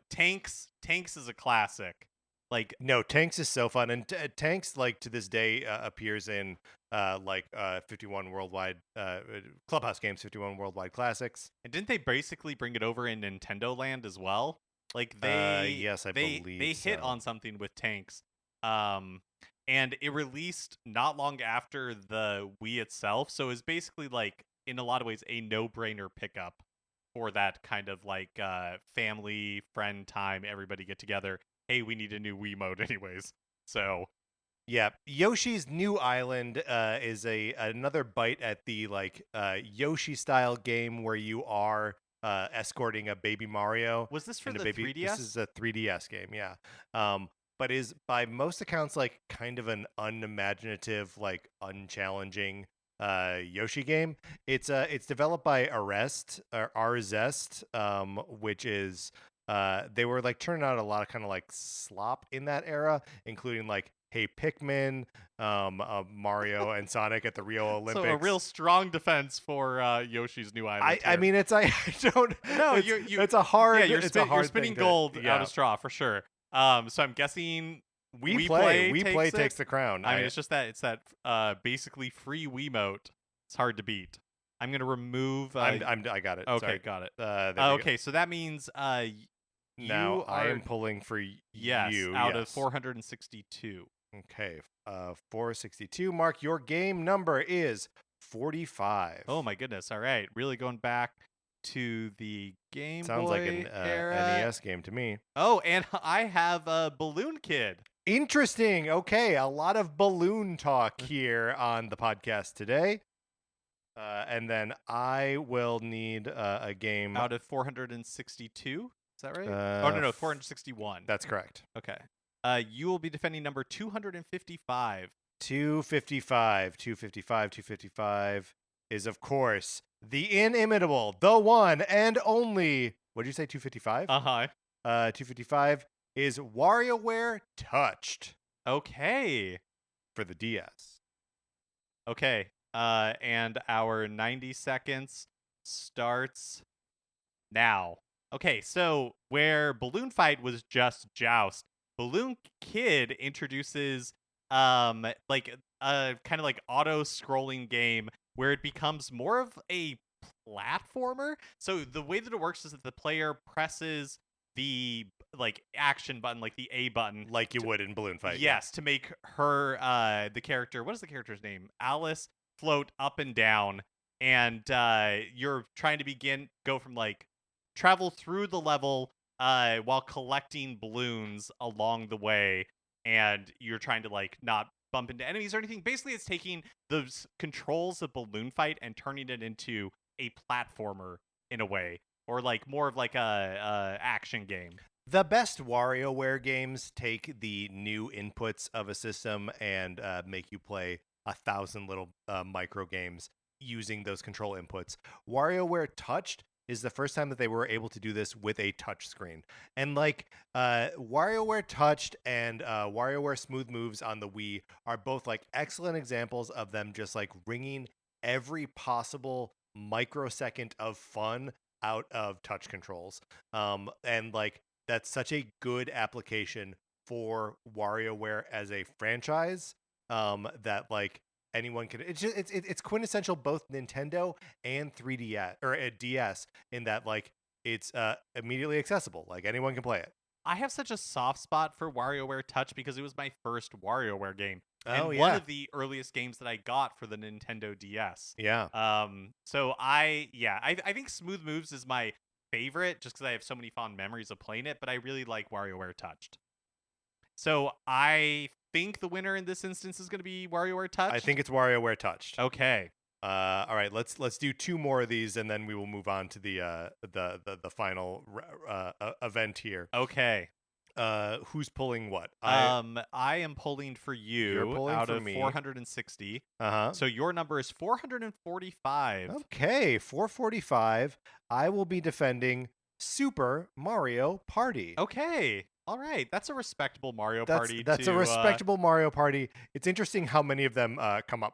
tanks. Tanks is a classic. Like, No, Tanks is so fun, and Tanks, like, to this day appears in 51 worldwide Clubhouse Games 51 worldwide classics. and didn't they basically bring it over in Nintendo Land as well? Like they, Yes, I believe they hit so. on something with Tanks. And it released not long after the Wii itself, so it's basically like in a lot of ways a no-brainer pickup for that kind of like family friend time, everybody get together. Hey, we need a new Wii mode anyways. So Yeah, Yoshi's New Island is another bite at the like Yoshi style game where you are escorting a baby Mario. was this for and the a baby. 3DS? This is a 3DS game, yeah. But is by most accounts like kind of an unimaginative, like unchallenging Yoshi game. It's developed by Arrest or Arzest, which is they were like turning out a lot of kind of like slop in that era, including like Hey Pikmin, Mario and Sonic at the Rio Olympics. So a real strong defense for Yoshi's New Island. I mean, it's I don't. No, it's a hard. Yeah, it's a hard you're spinning thing to- gold yeah. out of straw for sure. So I'm guessing We play takes takes it. the crown. I mean, it's just that basically free Wiimote. It's hard to beat. I'm gonna remove. I got it. Okay, Sorry. got it. There we go. Okay, so that means Now you I are am pulling for yes you out of yes. 462. Okay, 462. Mark, your game number is 45. Oh my goodness! All right, really going back to the Game Sounds Boy like an era. NES game to me. Oh, and I have a Balloon Kid. Interesting. Okay, a lot of balloon talk here on the podcast today. And then I will need a game Out of 462. Is that right? Uh, no, 461. That's correct. Okay. You will be defending number 255. 255 is, of course, the inimitable, the one and only. What did you say, 255? Uh-huh. 255 is WarioWare Touched Okay. for the DS. Okay. And our 90 seconds starts now. Okay, so where Balloon Fight was just Joust, Balloon Kid introduces like a kind of like auto-scrolling game where it becomes more of a platformer. So the way that it works is that the player presses the like action button, like the A button, Like you would in Balloon Fight. yes, to make her the character, what is the character's name? Alice, float up and down, and you're trying to go from like travel through the level while collecting balloons along the way, and you're trying to like not bump into enemies or anything. Basically, it's taking those controls of Balloon Fight and turning it into a platformer in a way, or like more of like a action game. The best WarioWare games take the new inputs of a system and make you play 1,000 little micro games using those control inputs. WarioWare Touched is the first time that they were able to do this with a touch screen. And like WarioWare Touched and WarioWare Smooth Moves on the Wii are both like excellent examples of them just like wringing every possible microsecond of fun out of touch controls. And like that's such a good application for WarioWare as a franchise. That like anyone can. It's quintessential both Nintendo and 3DS or a DS in that like it's immediately accessible. Like anyone can play it. I have such a soft spot for WarioWare Touch because it was my first WarioWare game Oh and one yeah, of the earliest games that I got for the Nintendo DS. yeah. So I think Smooth Moves is my favorite just because I have so many fond memories of playing it, but I really like WarioWare Touched. So I think the winner in this instance is going to be WarioWare Touched. I think it's WarioWare Touched. Okay. All right, let's do two more of these, and then we will move on to the final event here. Okay. Who's pulling what? I am pulling for you You're pulling out for of me. 460. Uh-huh. So your number is 445. Okay, 445. I will be defending Super Mario Party. Okay. All right. That's a respectable Mario That's Party. that's a respectable Mario Party. It's interesting how many of them come up.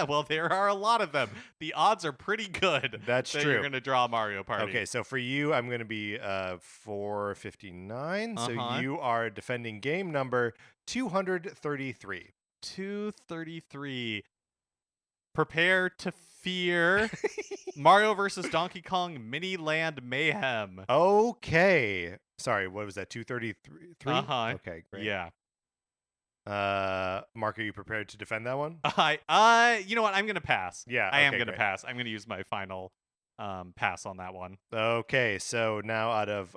Well, there are a lot of them. The odds are pretty good. That's that true. You're going to draw Mario Party. Okay, so for you, I'm going to be 459. So you are defending game number 233. 233. Prepare to fear Mario versus Donkey Kong Mini Land Mayhem. Okay. Sorry, what was that? 233? Okay, great. Yeah. Mark, are you prepared to defend that one? You know what? I'm going to pass. Yeah, I am okay, going to great. pass. I'm going to use my final pass on that one. Okay, so now out of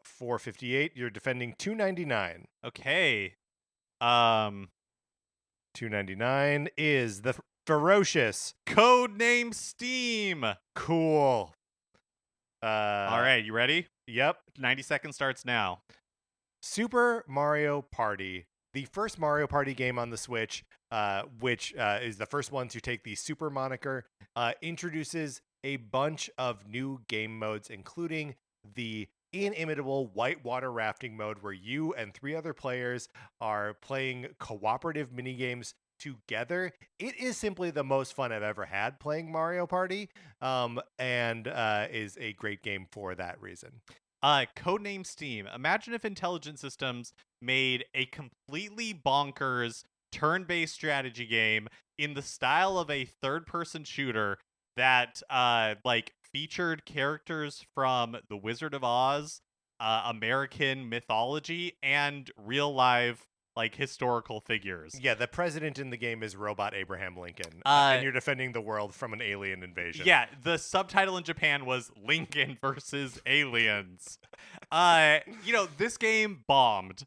458, you're defending 299. Okay. 299 is the ferocious Codename Steam. cool. All right, you ready? Yep. 90 seconds starts now. Super Mario Party, the first Mario Party game on the Switch, which is the first one to take the Super moniker, introduces a bunch of new game modes, including the inimitable whitewater rafting mode where you and 3 other players are playing cooperative minigames together. It is simply the most fun I've ever had playing Mario Party, and is a great game for that reason. Codename Steam. Imagine if Intelligent Systems made a completely bonkers turn-based strategy game in the style of a third-person shooter that like featured characters from The Wizard of Oz, American mythology, and real live like historical figures. Yeah, the president in the game is Robot Abraham Lincoln, Uh, and you're defending the world from an alien invasion. Yeah, the subtitle in Japan was Lincoln versus Aliens. This game bombed.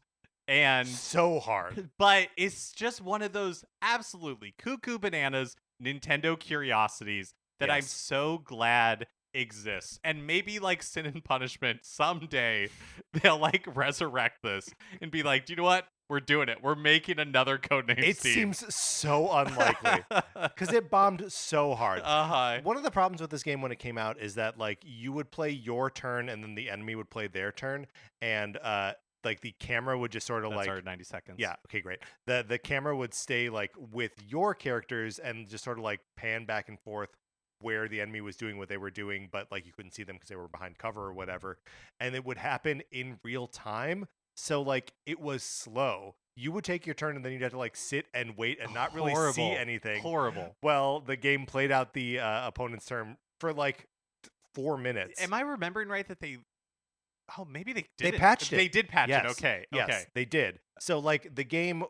And so hard. But it's just one of those absolutely cuckoo bananas Nintendo curiosities that I'm Yes. so glad exists. And maybe like Sin and Punishment someday they'll like resurrect this and be like, do you know what? We're doing it. We're making another Codename It Steam. seems so unlikely because it bombed so hard. Uh-huh. One of the problems with this game when it came out is that like you would play your turn and then the enemy would play their turn, and like the camera would just sort of That's like our 90 seconds. Yeah, okay, great. The camera would stay like with your characters and just sort of like pan back and forth where the enemy was doing what they were doing, but like you couldn't see them because they were behind cover or whatever. And it would happen in real time. So like it was slow. You would take your turn and then you'd have to like sit and wait and not really see anything. Horrible. Well, the game played out the opponent's turn for like 4 minutes. Am I remembering right that they... Oh, maybe they did. They patched it. They did patch Yes. it. Okay. Yes, Okay. they did. So like the game,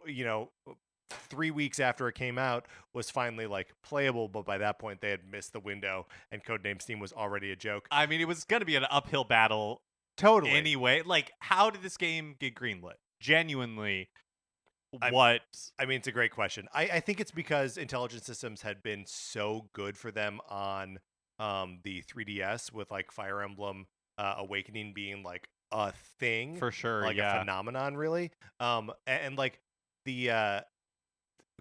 3 weeks after it came out was finally like playable, but by that point they had missed the window and Codename Steam was already a joke. I mean, it was going to be an uphill battle Totally. anyway. Like, how did this game get greenlit? Genuinely, I mean, it's a great question. I think it's because Intelligent Systems had been so good for them on the 3DS with like Fire Emblem Awakening being like a thing. For sure, like yeah. a phenomenon, really. And like the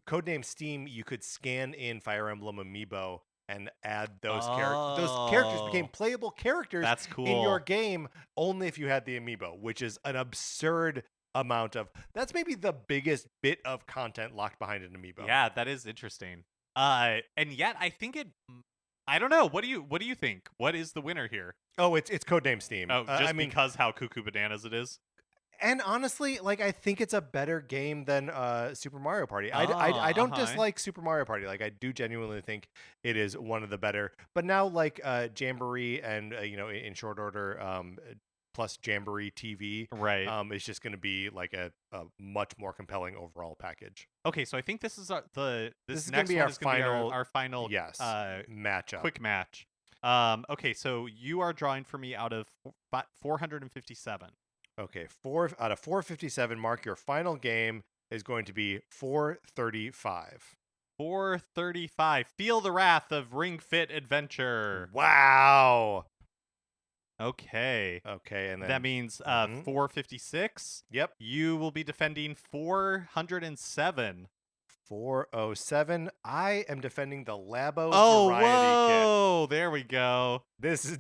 Codename Steam, you could scan in Fire Emblem Amiibo and add those characters. Those characters became playable characters That's cool. in your game only if you had the Amiibo, which is an absurd amount of... That's maybe the biggest bit of content locked behind an Amiibo. Yeah, that is interesting. And yet, I think it I don't know. What do you think? What is the winner here? Oh, it's Codename Steam. Oh, just I mean, because how cuckoo bananas it is? and honestly, like I think it's a better game than Super Mario Party. I Oh, don't uh-huh. dislike Super Mario Party. Like I do genuinely think it is one of the better. But now like Jamboree and in short order plus Jamboree TV Right. is just going to be like a much more compelling overall package. Okay, so I think this is This this is going to next be one our is going to be final our final yes matchup. quick match. Okay, so you are drawing for me out of 457. Okay, 4 out of 457. Mark, your final game is going to be 435. 435. Feel the wrath of Ring Fit Adventure. Wow. Okay. Okay, and then That means mhm. 456. Yep, You will be defending 407. 407. I am defending the Labo Oh, Variety Kit. whoa! There we go. This is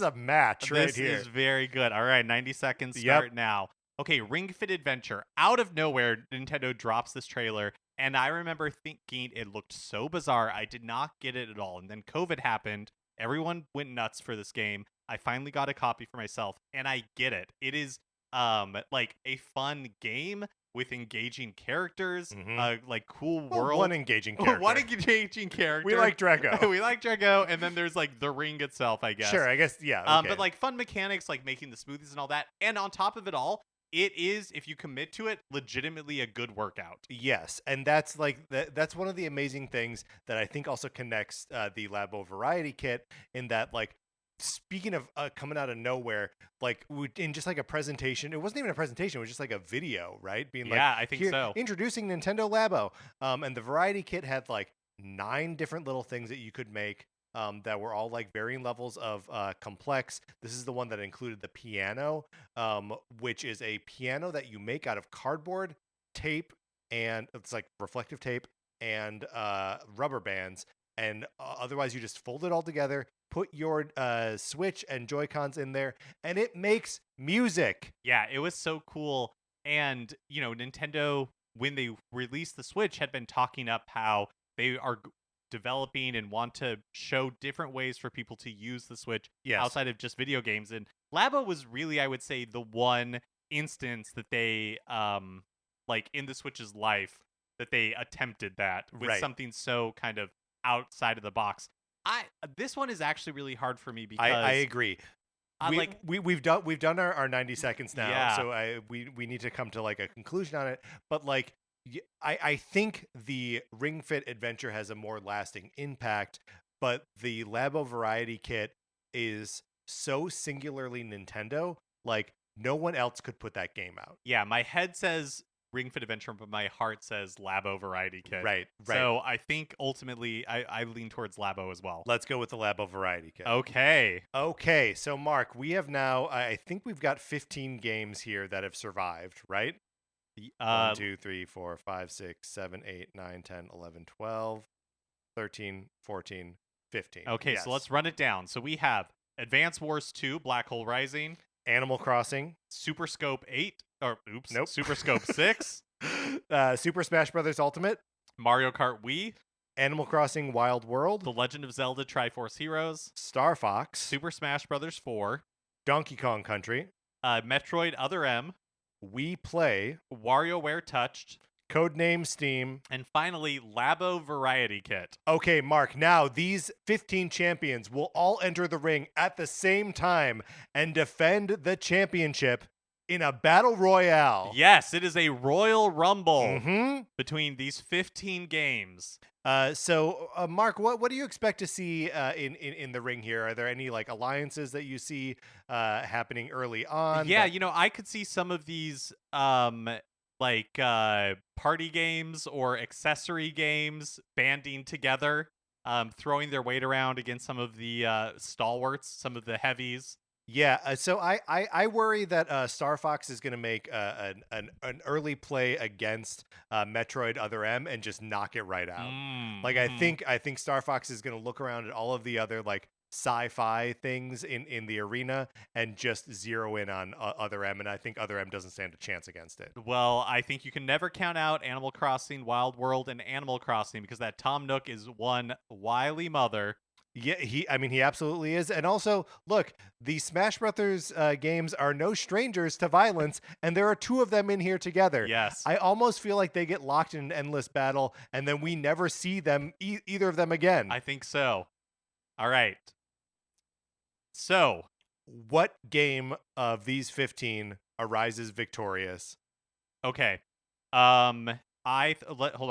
a match right This here. is very good. All right, 90 seconds Yep. start now. Okay, Ring Fit Adventure. Out of nowhere, Nintendo drops this trailer, and I remember thinking it looked so bizarre. I did not get it at all. And then COVID happened. Everyone went nuts for this game. I finally got a copy for myself, and I get it. It is like a fun game with engaging characters, Mhm. like cool Well, world. one engaging character. One engaging character. We like Drago. We like Drago, and then there's like the ring itself, I guess. Sure, I guess yeah. Okay. But like fun mechanics, like making the smoothies and all that. And on top of it all, it is, if you commit to it, legitimately a good workout. Yes, and that's like that's one of the amazing things that I think also connects the Labo Variety Kit in that like speaking of coming out of nowhere, like in just like a presentation, it wasn't even a presentation, it was just like a video, right? Being like, Yeah, I think here, so. introducing Nintendo Labo, and the Variety Kit had like 9 different little things that you could make. That were all like varying levels of complex. This is the one that included the piano, which is a piano that you make out of cardboard, tape, and it's like reflective tape and rubber bands. And otherwise, you just fold it all together, put your Switch and Joy-Cons in there, and it makes music. Yeah, it was so cool. And, Nintendo, when they released the Switch, had been talking up how they are developing and want to show different ways for people to use the Switch Yes. outside of just video games. And Labo was really, I would say, the one instance that they, like in the Switch's life, that they attempted that with Right. something so kind of outside of the box. This one is actually really hard for me because I agree. I we, like we've done our 90 seconds now, Yeah. so we need to come to like a conclusion on it. But like I think the Ring Fit Adventure has a more lasting impact, but the Labo Variety Kit is so singularly Nintendo, like no one else could put that game out. Yeah, my head says Ring Fit Adventure, but my heart says Labo Variety Kit. Right. So I think ultimately I lean towards Labo as well. Let's go with the Labo Variety Kit. Okay. Okay, so Mark, we have now I think we've got 15 games here that have survived, right? 1, 2, 3, 4, 5, 6, 7, 8, 9, 10, 11, 12, 13, 14, 15. Okay, Yes. so let's run it down. So we have Advance Wars 2, Black Hole Rising, Animal Crossing. Super Scope 8, or oops, Nope. Super Scope 6, Super Smash Brothers Ultimate. Mario Kart Wii, Animal Crossing Wild World. The Legend of Zelda Triforce Heroes, Star Fox. Super Smash Brothers 4, Donkey Kong Country. Metroid Other M, We Play. WarioWare Touched, Codename Steam. and finally Labo Variety Kit. Okay, Mark, now these 15 champions will all enter the ring at the same time and defend the championship in a battle royale. Yes, it is a Royal Rumble Mm-hmm. between these 15 games. So, Mark, what do you expect to see in the ring here? Are there any like alliances that you see happening early on? Yeah, I could see some of these like party games or accessory games banding together, throwing their weight around against some of the stalwarts, some of the heavies. Yeah, so I worry that Star Fox is going to make an early play against Metroid Other M and just knock it right out. Like I think Star Fox is going to look around at all of the other like sci-fi things in the arena and just zero in on Other M, and I think Other M doesn't stand a chance against it. Well, I think you can never count out Animal Crossing, Wild World, and Animal Crossing because that Tom Nook is one wily mother. Yeah, he absolutely is. And also, look, the Smash Brothers games are no strangers to violence, and there are two of them in here together. Yes, I almost feel like they get locked in an endless battle, and then we never see them either of them again. I think so. All right. So, What game of these 15 arises victorious? okay. Hold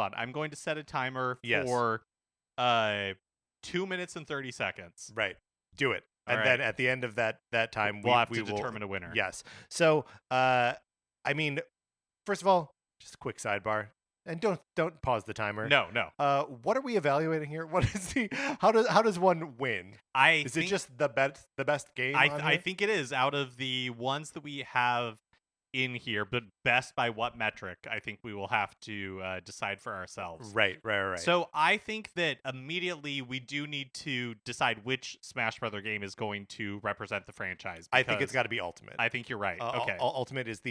on. I'm going to set a timer Yes, for 2 minutes and 30 seconds. right. Do it. All And right. then at the end of that time, We'll have we to will. determine a winner. Yes. So, I mean, first of all, just a quick sidebar, and don't pause the timer. No, no. What are we evaluating here? What is the how does one win? I Is think it just the best game? on I here? think it is out of the ones that we have in here, but best by what metric? I think we will have to decide for ourselves. Right. So I think that immediately we do need to decide which Smash Brother game is going to represent the franchise. I think it's because got to be Ultimate. I think you're right. Okay. Ultimate is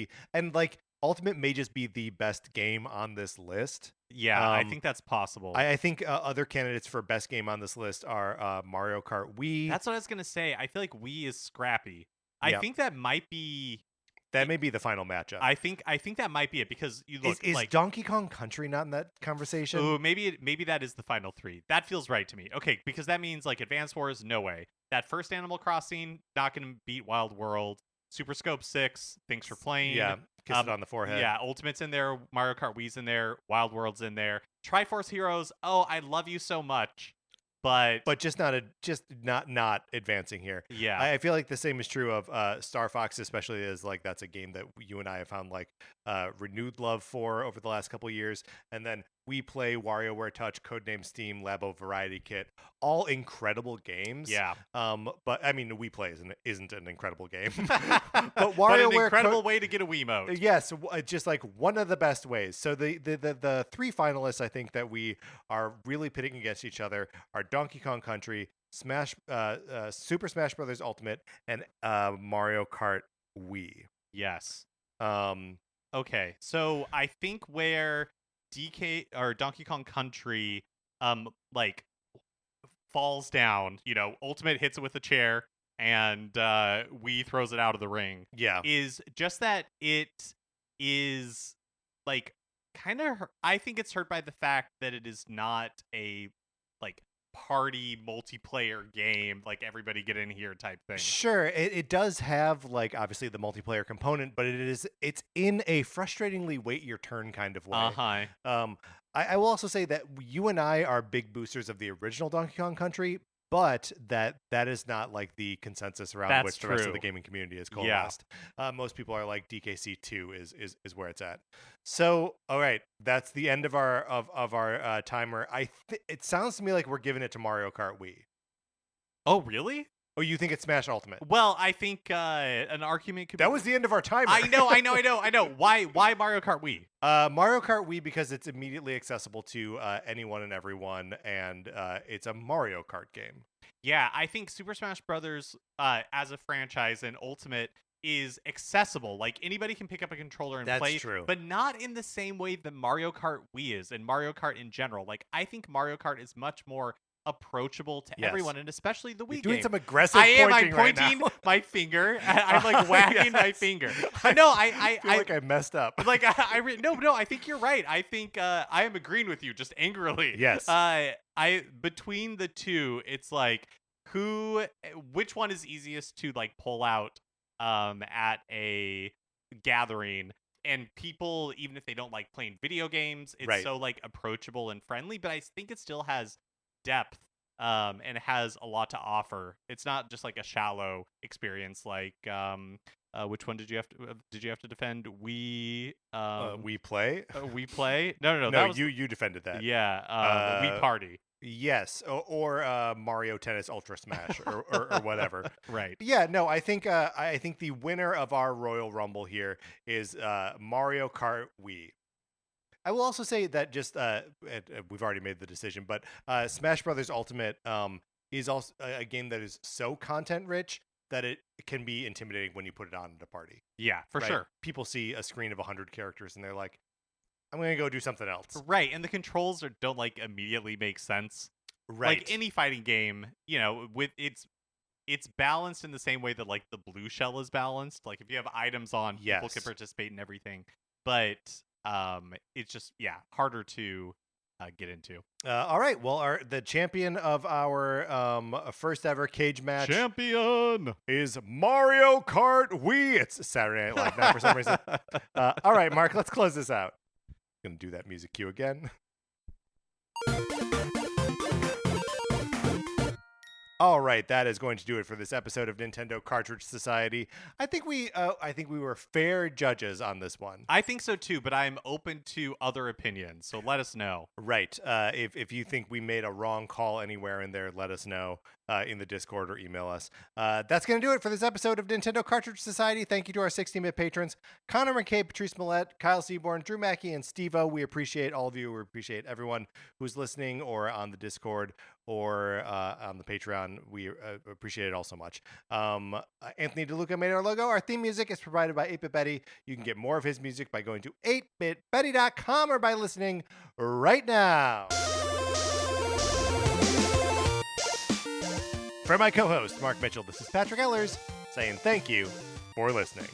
Ultimate may just be the best game on this list. Yeah, I think that's possible. I think other candidates for best game on this list are Mario Kart Wii. That's what I was gonna say. I feel like Wii is scrappy. I Yeah. think that might be. That may be the final matchup. I think that might be it because you look is like Donkey Kong Country not in that conversation? oh, maybe that is the final three. That feels right to me. Okay, because that means like Advance Wars, no way. That first Animal Crossing, not gonna beat Wild World. Super Scope 6, thanks for playing. Yeah, kiss it on the forehead. Yeah, Ultimate's in there, Mario Kart Wii's in there, Wild World's in there. Triforce Heroes, oh, I love you so much. But just not advancing here. yeah. I feel like the same is true of Star Fox, especially as like that's a game that you and I have found like renewed love for over the last couple of years. And then we play WarioWare Touch, Codename Steam, Labo Variety Kit, all incredible games. Yeah. But I mean, We Play isn't an incredible game. But but an WarioWare incredible way to get a Wiimote. Yes, just like one of the best ways. So the three finalists I think that we are really pitting against each other are Donkey Kong Country, Super Smash Brothers Ultimate, and Mario Kart Wii. Yes. Um, Okay. So I think where DK or Donkey Kong Country like falls down, Ultimate hits it with a chair and Wii throws it out of the ring. yeah, Is just that it is like kind of I think it's hurt by the fact that it is not a like party multiplayer game like everybody get in here type thing. sure. It does have like obviously the multiplayer component, but it's in a frustratingly wait your turn kind of way. Uh-huh. I will also say that you and I are big boosters of the original Donkey Kong Country, but that is not like the consensus around That's which the rest of true. the gaming community is Yeah. coalesced. Most people are like DKC 2 is where it's at. So, all right, that's the end of our timer. It sounds to me like we're giving it to Mario Kart Wii. Oh, really? Oh, you think it's Smash Ultimate? Well, I think an argument could That be was the end of our timer. I know. Why Mario Kart Wii? Mario Kart Wii because it's immediately accessible to anyone and everyone, and it's a Mario Kart game. Yeah, I think Super Smash Brothers as a franchise and Ultimate is accessible. Like anybody can pick up a controller and That's play, true. but not in the same way that Mario Kart Wii is and Mario Kart in general. Like I think Mario Kart is much more approachable to Yes. everyone, and especially the Wii You're doing game. some aggressive I am. pointing I'm right pointing now. my finger. I'm like wagging my Yes. finger. No, I feel like I messed up. like no, I think you're right. I think I am agreeing with you, just angrily. Yes. I between the two, it's like which one is easiest to like pull out at a gathering, and people, even if they don't like playing video games, it's Right. so like approachable and friendly, but I think it still has depth and has a lot to offer. It's not just like a shallow experience like which one did you have to defend? We Play. We Play? No, No, that was you defended that. yeah, We Party. Yes, or Mario Tennis Ultra Smash or whatever. Right. Yeah, no, I think the winner of our Royal Rumble here is Mario Kart Wii. I will also say that just we've already made the decision, but Smash Brothers Ultimate is also a game that is so content rich that it can be intimidating when you put it on at a party. Yeah, for right? sure. People see a screen of 100 characters and they're like, I'm going to go do something else. Right, and the controls don't like immediately make sense. Right. Like any fighting game, with it's balanced in the same way that like the blue shell is balanced. Like if you have items on, people can Yes. participate in everything. But it's just harder to get into. All right. Well, the champion of our first ever cage match Champion is Mario Kart Wii. It's Saturday Night Live now for some reason. All right, Mark, let's close this out. Gonna do that music cue again. All right, that is going to do it for this episode of Nintendo Cartridge Society. I think we were fair judges on this one. I think so too, but I'm open to other opinions, so let us know. Right. If you think we made a wrong call anywhere in there, let us know in the Discord or email us. That's going to do it for this episode of Nintendo Cartridge Society. Thank you to our 16-bit patrons, Connor McKay, Patrice Millette, Kyle Seaborn, Drew Mackey, and Steve-O. We appreciate all of you. We appreciate everyone who's listening or on the Discord or on the Patreon. We appreciate it all so much. Anthony DeLuca made our logo. Our theme music is provided by 8-Bit Betty. You can get more of his music by going to 8bitbetty.com or by listening right now. For my co-host, Mark Mitchell, this is Patrick Ellers saying thank you for listening.